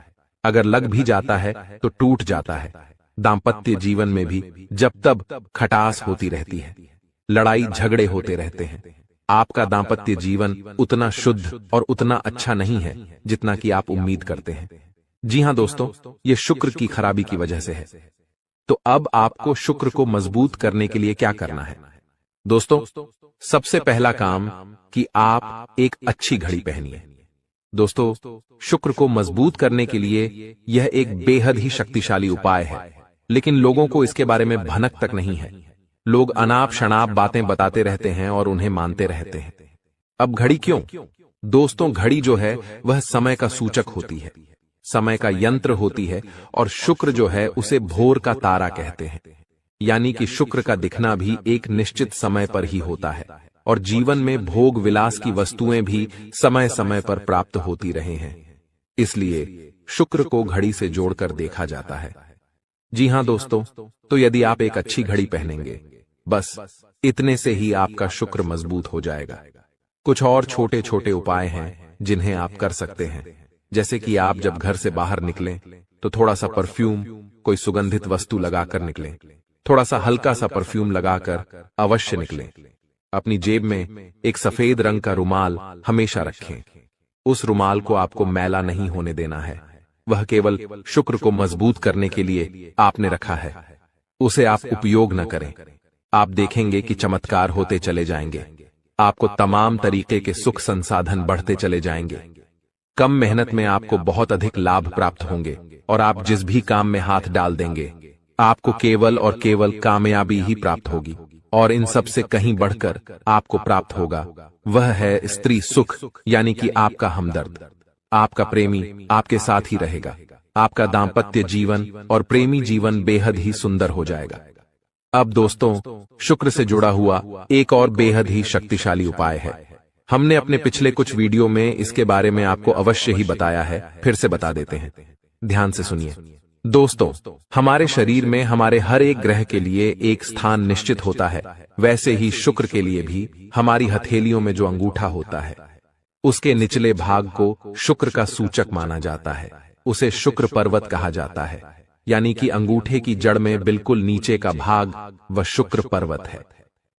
अगर लग भी जाता है तो टूट जाता है। दाम्पत्य जीवन में भी जब तब खटास होती रहती है, लड़ाई झगड़े होते रहते हैं। आपका दाम्पत्य जीवन उतना शुद्ध और उतना अच्छा नहीं है जितना कि आप उम्मीद करते हैं। जी हां दोस्तों, ये शुक्र की खराबी की वजह से है। तो अब आपको शुक्र को मजबूत करने के लिए क्या करना है? दोस्तों, सबसे पहला काम कि आप एक अच्छी घड़ी पहनिए। दोस्तों, शुक्र को मजबूत करने के लिए यह एक बेहद ही शक्तिशाली उपाय है, लेकिन लोगों को इसके बारे में भनक तक नहीं है। लोग अनाप शनाप बातें बताते रहते हैं और उन्हें मानते रहते हैं। अब घड़ी क्यों? दोस्तों, घड़ी जो है वह समय का सूचक होती है, समय का यंत्र होती है, और शुक्र जो है उसे भोर का तारा कहते हैं। यानी कि शुक्र का दिखना भी एक निश्चित समय पर ही होता है, और जीवन में भोग विलास की वस्तुएं भी समय समय पर प्राप्त होती रहे हैं। इसलिए शुक्र को घड़ी से जोड़कर देखा जाता है। जी हां दोस्तों, तो यदि आप एक अच्छी घड़ी पहनेंगे, बस इतने से ही आपका शुक्र मजबूत हो जाएगा। कुछ और छोटे छोटे उपाय हैं जिन्हें आप कर सकते हैं, जैसे कि आप जब घर से बाहर निकलें तो थोड़ा सा परफ्यूम, कोई सुगंधित वस्तु लगाकर निकलें। थोड़ा सा हल्का सा परफ्यूम लगाकर अवश्य निकलें। अपनी जेब में एक सफेद रंग का रुमाल हमेशा रखें। उस रुमाल को आपको मैला नहीं होने देना है, वह केवल शुक्र को मजबूत करने के लिए आपने रखा है। उसे आप उपयोग न करें। आप देखेंगे कि चमत्कार होते चले जाएंगे। आपको तमाम तरीके के सुख संसाधन बढ़ते चले जाएंगे। कम मेहनत में आपको बहुत अधिक लाभ प्राप्त होंगे, और आप जिस भी काम में हाथ डाल देंगे, आपको केवल और केवल कामयाबी ही प्राप्त होगी। और इन सब से कहीं बढ़कर आपको प्राप्त होगा, वह है स्त्री सुख, यानी कि आपका हमदर्द। आपका प्रेमी आपके साथ ही रहेगा। आपका दाम्पत्य जीवन और प्रेमी जीवन बेहद ही सुंदर हो जाएगा। अब दोस्तों, शुक्र से जुड़ा हुआ एक और बेहद ही शक्तिशाली उपाय है। हमने अपने पिछले कुछ वीडियो में इसके बारे में आपको अवश्य ही बताया है, फिर से बता देते हैं। ध्यान से सुनिए। दोस्तों, हमारे शरीर में हमारे हर एक ग्रह के लिए एक स्थान निश्चित होता है। वैसे ही शुक्र के लिए भी हमारी हथेलियों में जो अंगूठा होता है, उसके निचले भाग को शुक्र का सूचक माना जाता है। उसे शुक्र पर्वत कहा जाता है, यानी कि अंगूठे की जड़ में बिल्कुल नीचे का भाग वह शुक्र पर्वत है।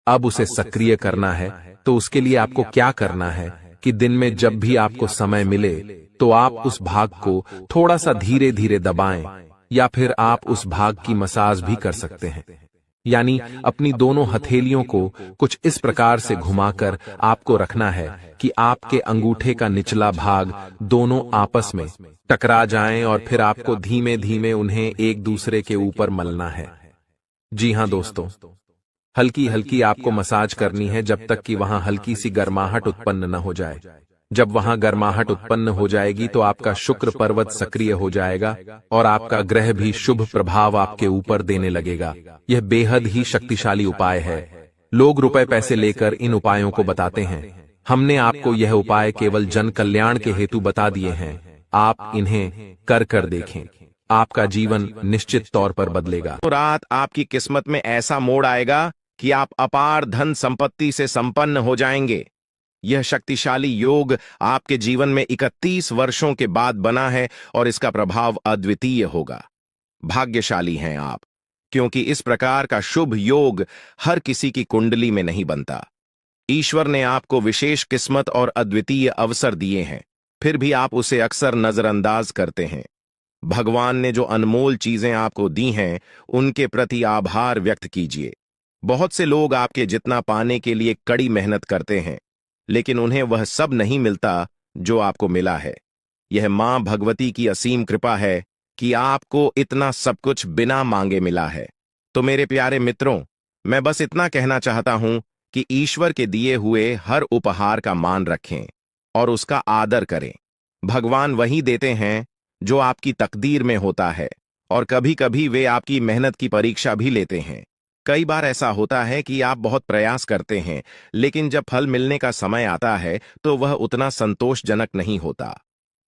अब उसे सक्रिय करना है, तो उसके लिए आपको क्या करना है कि दिन में जब भी आपको समय मिले तो आप उस भाग को थोड़ा सा धीरे धीरे दबाएं, या फिर आप उस भाग की मसाज भी कर सकते हैं। यानी अपनी दोनों हथेलियों को कुछ इस प्रकार से घुमाकर आपको रखना है कि आपके अंगूठे का निचला भाग दोनों आपस में टकरा जाएं, और फिर आपको धीमे धीमे उन्हें एक दूसरे के ऊपर मलना है। जी हां दोस्तों, हल्की हल्की आपको मसाज करनी है जब तक कि वहां हल्की सी गर्माहट उत्पन्न न हो जाए। जब वहां गर्माहट उत्पन्न हो जाएगी तो आपका शुक्र पर्वत सक्रिय हो जाएगा और आपका ग्रह भी शुभ प्रभाव आपके ऊपर देने लगेगा। यह बेहद ही शक्तिशाली उपाय है। लोग रुपए पैसे लेकर इन उपायों को बताते हैं। हमने आपको यह उपाय केवल जन कल्याण के हेतु बता दिए हैं। आप इन्हें कर देखें, आपका जीवन निश्चित तौर पर बदलेगा।
तो रात आपकी किस्मत में ऐसा मोड़ आएगा कि आप अपार धन संपत्ति से संपन्न हो जाएंगे। यह शक्तिशाली योग आपके जीवन में 31 वर्षों के बाद बना है और इसका प्रभाव अद्वितीय होगा। भाग्यशाली हैं आप, क्योंकि इस प्रकार का शुभ योग हर किसी की कुंडली में नहीं बनता। ईश्वर ने आपको विशेष किस्मत और अद्वितीय अवसर दिए हैं, फिर भी आप उसे अक्सर नजरअंदाज करते हैं। भगवान ने जो अनमोल चीजें आपको दी हैं, उनके प्रति आभार व्यक्त कीजिए। बहुत से लोग आपके जितना पाने के लिए कड़ी मेहनत करते हैं, लेकिन उन्हें वह सब नहीं मिलता जो आपको मिला है। यह मां भगवती की असीम कृपा है कि आपको इतना सब कुछ बिना मांगे मिला है। तो मेरे प्यारे मित्रों, मैं बस इतना कहना चाहता हूं कि ईश्वर के दिए हुए हर उपहार का मान रखें और उसका आदर करें। भगवान वही देते हैं जो आपकी तकदीर में होता है, और कभी कभी वे आपकी मेहनत की परीक्षा भी लेते हैं। कई बार ऐसा होता है कि आप बहुत प्रयास करते हैं, लेकिन जब फल मिलने का समय आता है तो वह उतना संतोषजनक नहीं होता।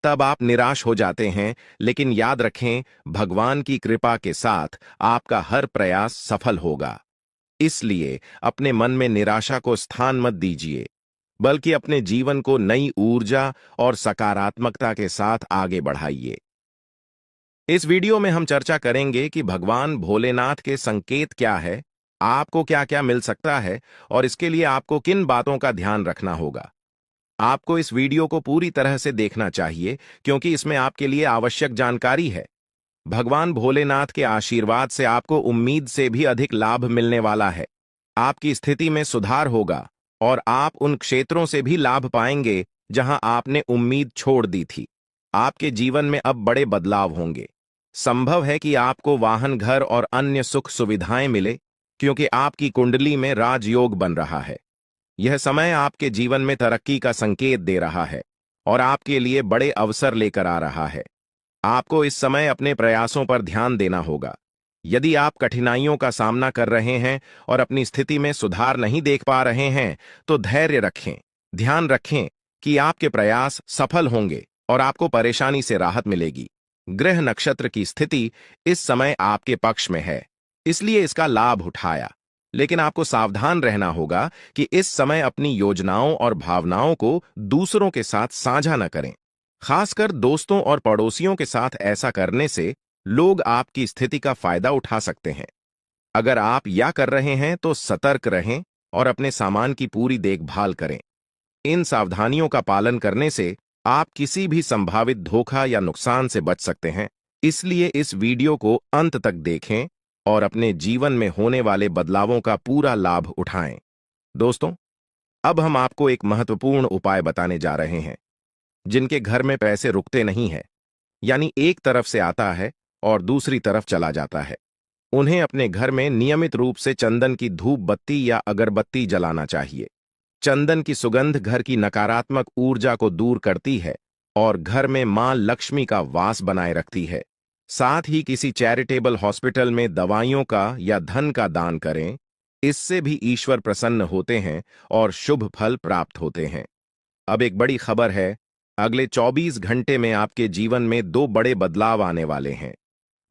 तब आप निराश हो जाते हैं, लेकिन याद रखें, भगवान की कृपा के साथ आपका हर प्रयास सफल होगा। इसलिए अपने मन में निराशा को स्थान मत दीजिए, बल्कि अपने जीवन को नई ऊर्जा और सकारात्मकता के साथ आगे बढ़ाइए। इस वीडियो में हम चर्चा करेंगे कि भगवान भोलेनाथ के संकेत क्या है, आपको क्या क्या मिल सकता है और इसके लिए आपको किन बातों का ध्यान रखना होगा। आपको इस वीडियो को पूरी तरह से देखना चाहिए, क्योंकि इसमें आपके लिए आवश्यक जानकारी है। भगवान भोलेनाथ के आशीर्वाद से आपको उम्मीद से भी अधिक लाभ मिलने वाला है। आपकी स्थिति में सुधार होगा और आप उन क्षेत्रों से भी लाभ पाएंगे जहां आपने उम्मीद छोड़ दी थी। आपके जीवन में अब बड़े बदलाव होंगे। संभव है कि आपको वाहन, घर और अन्य सुख सुविधाएं मिले, क्योंकि आपकी कुंडली में राजयोग बन रहा है। यह समय आपके जीवन में तरक्की का संकेत दे रहा है और आपके लिए बड़े अवसर लेकर आ रहा है। आपको इस समय अपने प्रयासों पर ध्यान देना होगा। यदि आप कठिनाइयों का सामना कर रहे हैं और अपनी स्थिति में सुधार नहीं देख पा रहे हैं, तो धैर्य रखें। ध्यान रखें कि आपके प्रयास सफल होंगे और आपको परेशानी से राहत मिलेगी। ग्रह नक्षत्र की स्थिति इस समय आपके पक्ष में है, इसलिए इसका लाभ उठाया। लेकिन आपको सावधान रहना होगा कि इस समय अपनी योजनाओं और भावनाओं को दूसरों के साथ साझा न करें। खासकर दोस्तों और पड़ोसियों के साथ ऐसा करने से लोग आपकी स्थिति का फायदा उठा सकते हैं। अगर आप या कर रहे हैं तो सतर्क रहें और अपने सामान की पूरी देखभाल करें। इन सावधानियों का पालन करने से आप किसी भी संभावित धोखा या नुकसान से बच सकते हैं। इसलिए इस वीडियो को अंत तक देखें और अपने जीवन में होने वाले बदलावों का पूरा लाभ उठाएं। दोस्तों, अब हम आपको एक महत्वपूर्ण उपाय बताने जा रहे हैं। जिनके घर में पैसे रुकते नहीं है, यानी एक तरफ से आता है और दूसरी तरफ चला जाता है, उन्हें अपने घर में नियमित रूप से चंदन की धूप बत्ती या अगरबत्ती जलाना चाहिए। चंदन की सुगंध घर की नकारात्मक ऊर्जा को दूर करती है और घर में मां लक्ष्मी का वास बनाए रखती है। साथ ही किसी चैरिटेबल हॉस्पिटल में दवाइयों का या धन का दान करें। इससे भी ईश्वर प्रसन्न होते हैं और शुभ फल प्राप्त होते हैं। अब एक बड़ी खबर है, अगले 24 घंटे में आपके जीवन में 2 बड़े बदलाव आने वाले हैं।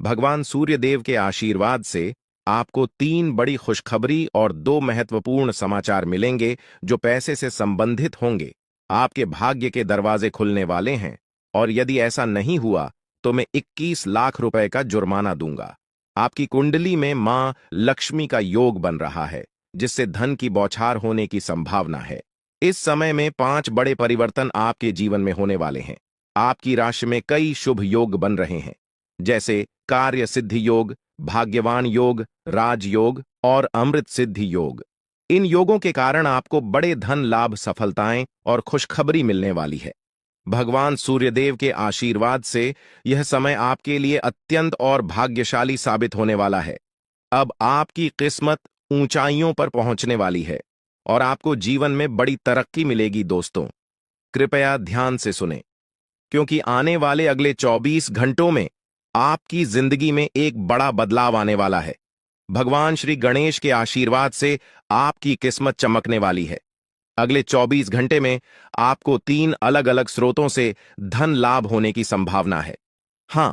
भगवान सूर्यदेव के आशीर्वाद से आपको 3 बड़ी खुशखबरी और 2 महत्वपूर्ण समाचार मिलेंगे जो पैसे से संबंधित होंगे। आपके भाग्य के दरवाजे खुलने वाले हैं और यदि ऐसा नहीं हुआ तो मैं 21 लाख रुपए का जुर्माना दूंगा। आपकी कुंडली में मां लक्ष्मी का योग बन रहा है, जिससे धन की बौछार होने की संभावना है। इस समय में 5 बड़े परिवर्तन आपके जीवन में होने वाले हैं। आपकी राशि में कई शुभ योग बन रहे हैं, जैसे कार्य सिद्धि योग, भाग्यवान योग, राजयोग और अमृत सिद्धि योग। इन योगों के कारण आपको बड़े धन लाभ, सफलताएं और खुशखबरी मिलने वाली है। भगवान सूर्यदेव के आशीर्वाद से यह समय आपके लिए अत्यंत और भाग्यशाली साबित होने वाला है। अब आपकी किस्मत ऊंचाइयों पर पहुंचने वाली है और आपको जीवन में बड़ी तरक्की मिलेगी दोस्तों। कृपया ध्यान से सुने, क्योंकि आने वाले अगले 24 घंटों में आपकी जिंदगी में एक बड़ा बदलाव आने वाला है। भगवान श्री गणेश के आशीर्वाद से आपकी किस्मत चमकने वाली है। अगले 24 घंटे में आपको 3 अलग अलग स्रोतों से धन लाभ होने की संभावना है। हां,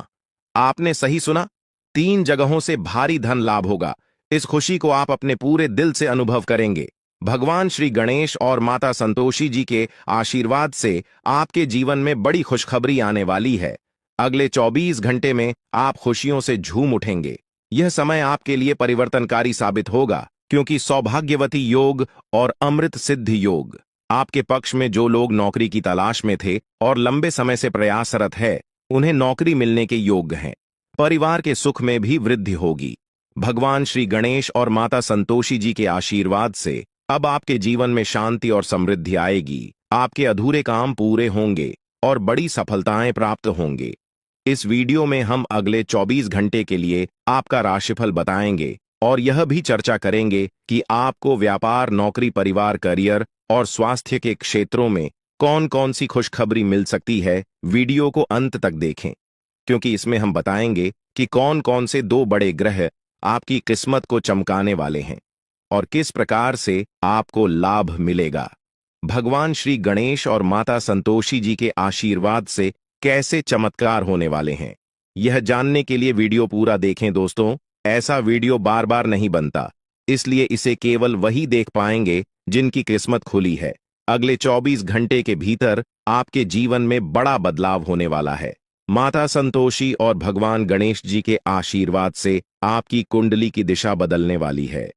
आपने सही सुना, 3 जगहों से भारी धन लाभ होगा। इस खुशी को आप अपने पूरे दिल से अनुभव करेंगे। भगवान श्री गणेश और माता संतोषी जी के आशीर्वाद से आपके जीवन में बड़ी खुशखबरी आने वाली है। अगले 24 घंटे में आप खुशियों से झूम उठेंगे। यह समय आपके लिए परिवर्तनकारी साबित होगा, क्योंकि सौभाग्यवती योग और अमृत सिद्धि योग आपके पक्ष में। जो लोग नौकरी की तलाश में थे और लंबे समय से प्रयासरत है, उन्हें नौकरी मिलने के योग्य हैं। परिवार के सुख में भी वृद्धि होगी। भगवान श्री गणेश और माता संतोषी जी के आशीर्वाद से अब आपके जीवन में शांति और समृद्धि आएगी। आपके अधूरे काम पूरे होंगे और बड़ी सफलताएं प्राप्त होंगे। इस वीडियो में हम अगले 24 घंटे के लिए आपका राशिफल बताएंगे और यह भी चर्चा करेंगे कि आपको व्यापार, नौकरी, परिवार, करियर और स्वास्थ्य के क्षेत्रों में कौन कौन सी खुशखबरी मिल सकती है। वीडियो को अंत तक देखें, क्योंकि इसमें हम बताएंगे कि कौन कौन से 2 बड़े ग्रह आपकी किस्मत को चमकाने वाले हैं और किस प्रकार से आपको लाभ मिलेगा। भगवान श्री गणेश और माता संतोषी जी के आशीर्वाद से कैसे चमत्कार होने वाले हैं, यह जानने के लिए वीडियो पूरा देखें दोस्तों। ऐसा वीडियो बार बार नहीं बनता, इसलिए इसे केवल वही देख पाएंगे जिनकी किस्मत खुली है। अगले 24 घंटे के भीतर आपके जीवन में बड़ा बदलाव होने वाला है। माता संतोषी और भगवान गणेश जी के आशीर्वाद से आपकी कुंडली की दिशा बदलने वाली है।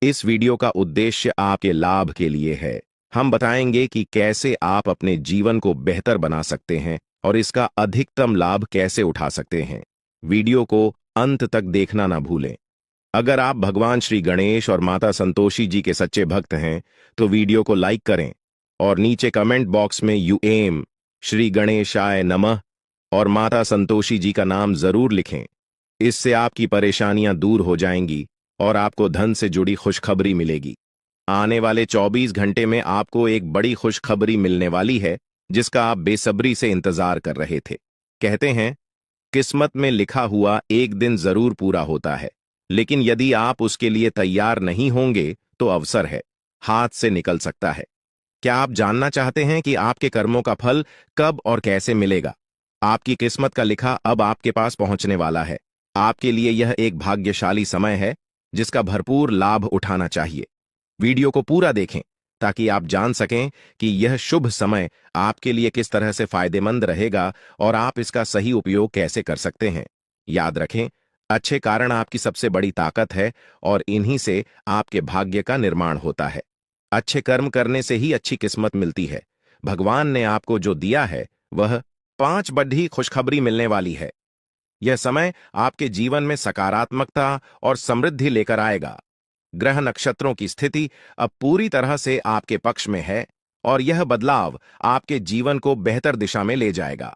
इस वीडियो का उद्देश्य आपके लाभ के लिए है। हम बताएंगे कि कैसे आप अपने जीवन को बेहतर बना सकते हैं और इसका अधिकतम लाभ कैसे उठा सकते हैं। वीडियो को अंत तक देखना ना भूलें। अगर आप भगवान श्री गणेश और माता संतोषी जी के सच्चे भक्त हैं, तो वीडियो को लाइक करें और नीचे कमेंट बॉक्स में यूएम श्री गणेशाय नमः और माता संतोषी जी का नाम जरूर लिखें। इससे आपकी परेशानियां दूर हो जाएंगी और आपको धन से जुड़ी खुशखबरी मिलेगी। आने वाले 24 घंटे में आपको एक बड़ी खुशखबरी मिलने वाली है, जिसका आप बेसब्री से इंतजार कर रहे थे। कहते हैं, किस्मत में लिखा हुआ एक दिन जरूर पूरा होता है, लेकिन यदि आप उसके लिए तैयार नहीं होंगे तो अवसर है, हाथ से निकल सकता है। क्या आप जानना चाहते हैं कि आपके कर्मों का फल कब और कैसे मिलेगा? आपकी किस्मत का लिखा अब आपके पास पहुंचने वाला है। आपके लिए यह एक भाग्यशाली समय है, जिसका भरपूर लाभ उठाना चाहिए। वीडियो को पूरा देखें ताकि आप जान सकें कि यह शुभ समय आपके लिए किस तरह से फायदेमंद रहेगा और आप इसका सही उपयोग कैसे कर सकते हैं। याद रखें, अच्छे कारण आपकी सबसे बड़ी ताकत है और इन्हीं से आपके भाग्य का निर्माण होता है। अच्छे कर्म करने से ही अच्छी किस्मत मिलती है। भगवान ने आपको जो दिया है वह 5 बड़ी खुशखबरी मिलने वाली है। यह समय आपके जीवन में सकारात्मकता और समृद्धि लेकर आएगा। ग्रह नक्षत्रों की स्थिति अब पूरी तरह से आपके पक्ष में है और यह बदलाव आपके जीवन को बेहतर दिशा में ले जाएगा।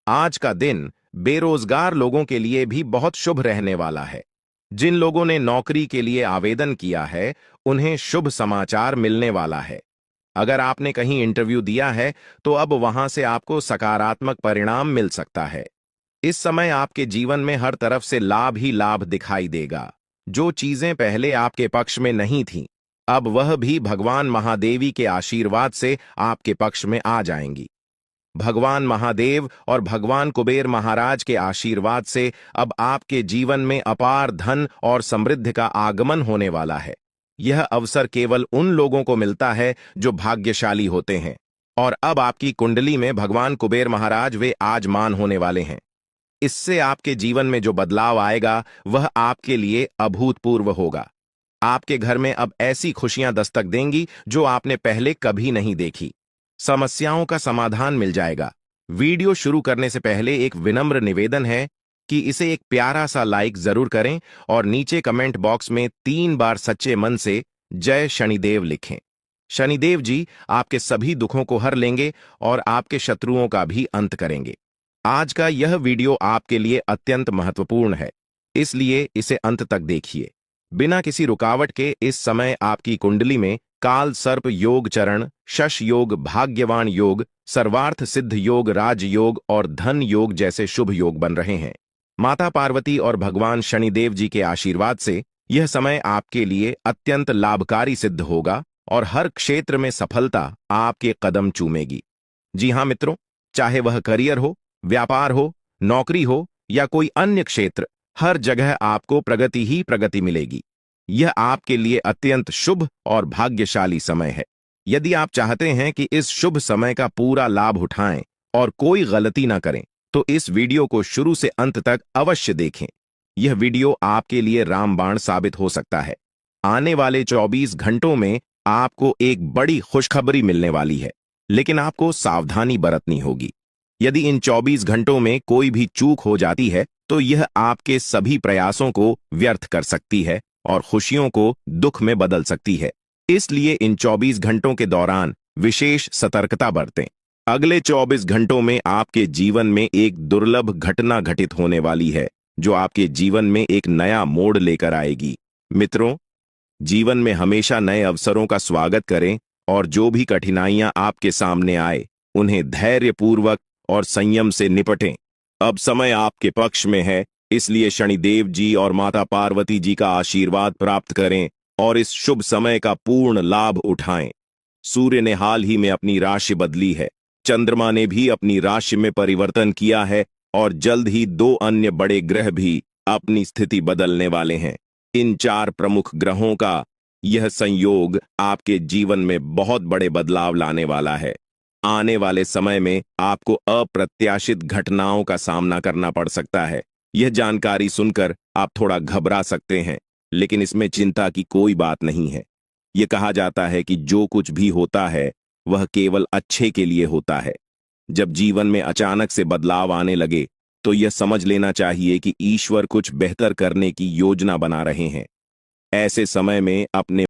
आज का दिन बेरोजगार लोगों के लिए भी बहुत शुभ रहने वाला है। जिन लोगों ने नौकरी के लिए आवेदन किया है, उन्हें शुभ समाचार मिलने वाला है। अगर आपने कहीं इंटरव्यू दिया है, तो अब वहां से आपको सकारात्मक परिणाम मिल सकता है। इस समय आपके जीवन में हर तरफ से लाभ ही लाभ दिखाई देगा। जो चीजें पहले आपके पक्ष में नहीं थीं, अब वह भी भगवान महादेवी के आशीर्वाद से आपके पक्ष में आ जाएंगी। भगवान महादेव और भगवान कुबेर महाराज के आशीर्वाद से अब आपके जीवन में अपार धन और समृद्धि का आगमन होने वाला है। यह अवसर केवल उन लोगों को मिलता है जो भाग्यशाली होते हैं, और अब आपकी कुंडली में भगवान कुबेर महाराज वे आजमान होने वाले हैं। इससे आपके जीवन में जो बदलाव आएगा वह आपके लिए अभूतपूर्व होगा। आपके घर में अब ऐसी खुशियां दस्तक देंगी जो आपने पहले कभी नहीं देखी। समस्याओं का समाधान मिल जाएगा। वीडियो शुरू करने से पहले एक विनम्र निवेदन है कि इसे एक प्यारा सा लाइक जरूर करें और नीचे कमेंट बॉक्स में 3 बार सच्चे मन से जय शनिदेव लिखें। शनिदेव जी आपके सभी दुखों को हर लेंगे और आपके शत्रुओं का भी अंत करेंगे। आज का यह वीडियो आपके लिए अत्यंत महत्वपूर्ण है, इसलिए इसे अंत तक देखिए। बिना किसी रुकावट के इस समय आपकी कुंडली में काल सर्प योग चरण, शश योग, भाग्यवान योग, सर्वार्थ सिद्ध योग, राज योग और धन योग जैसे शुभ योग बन रहे हैं। माता पार्वती और भगवान शनिदेव जी के आशीर्वाद से यह समय आपके लिए अत्यंत लाभकारी सिद्ध होगा और हर क्षेत्र में सफलता आपके कदम चूमेगी। जी हां मित्रों, चाहे वह करियर हो, व्यापार हो, नौकरी हो या कोई अन्य क्षेत्र, हर जगह आपको प्रगति ही प्रगति मिलेगी। यह आपके लिए अत्यंत शुभ और भाग्यशाली समय है। यदि आप चाहते हैं कि इस शुभ समय का पूरा लाभ उठाएं और कोई गलती ना करें, तो इस वीडियो को शुरू से अंत तक अवश्य देखें। यह वीडियो आपके लिए रामबाण साबित हो सकता है। आने वाले 24 घंटों में आपको एक बड़ी खुशखबरी मिलने वाली है, लेकिन आपको सावधानी बरतनी होगी। यदि इन 24 घंटों में कोई भी चूक हो जाती है, तो यह आपके सभी प्रयासों को व्यर्थ कर सकती है और खुशियों को दुख में बदल सकती है। इसलिए इन 24 घंटों के दौरान विशेष सतर्कता बरतें। अगले 24 घंटों में आपके जीवन में एक दुर्लभ घटना घटित होने वाली है, जो आपके जीवन में एक नया मोड़ लेकर आएगी। मित्रों, जीवन में हमेशा नए अवसरों का स्वागत करें और जो भी कठिनाइयां आपके सामने आए, उन्हें धैर्यपूर्वक और संयम से निपटें। अब समय आपके पक्ष में है, इसलिए शनिदेव जी और माता पार्वती जी का आशीर्वाद प्राप्त करें और इस शुभ समय का पूर्ण लाभ उठाएं। सूर्य ने हाल ही में अपनी राशि बदली है, चंद्रमा ने भी अपनी राशि में परिवर्तन किया है और जल्द ही 2 अन्य बड़े ग्रह भी अपनी स्थिति बदलने वाले हैं। इन 4 प्रमुख ग्रहों का यह संयोग आपके जीवन में बहुत बड़े बदलाव लाने वाला है। आने वाले समय में आपको अप्रत्याशित घटनाओं का सामना करना पड़ सकता है। यह जानकारी सुनकर आप थोड़ा घबरा सकते हैं, लेकिन इसमें चिंता की कोई बात नहीं है। यह कहा जाता है कि जो कुछ भी होता है वह केवल अच्छे के लिए होता है। जब जीवन में अचानक से बदलाव आने लगे, तो यह समझ लेना चाहिए कि ईश्वर कुछ बेहतर करने की योजना बना रहे हैं। ऐसे समय में अपने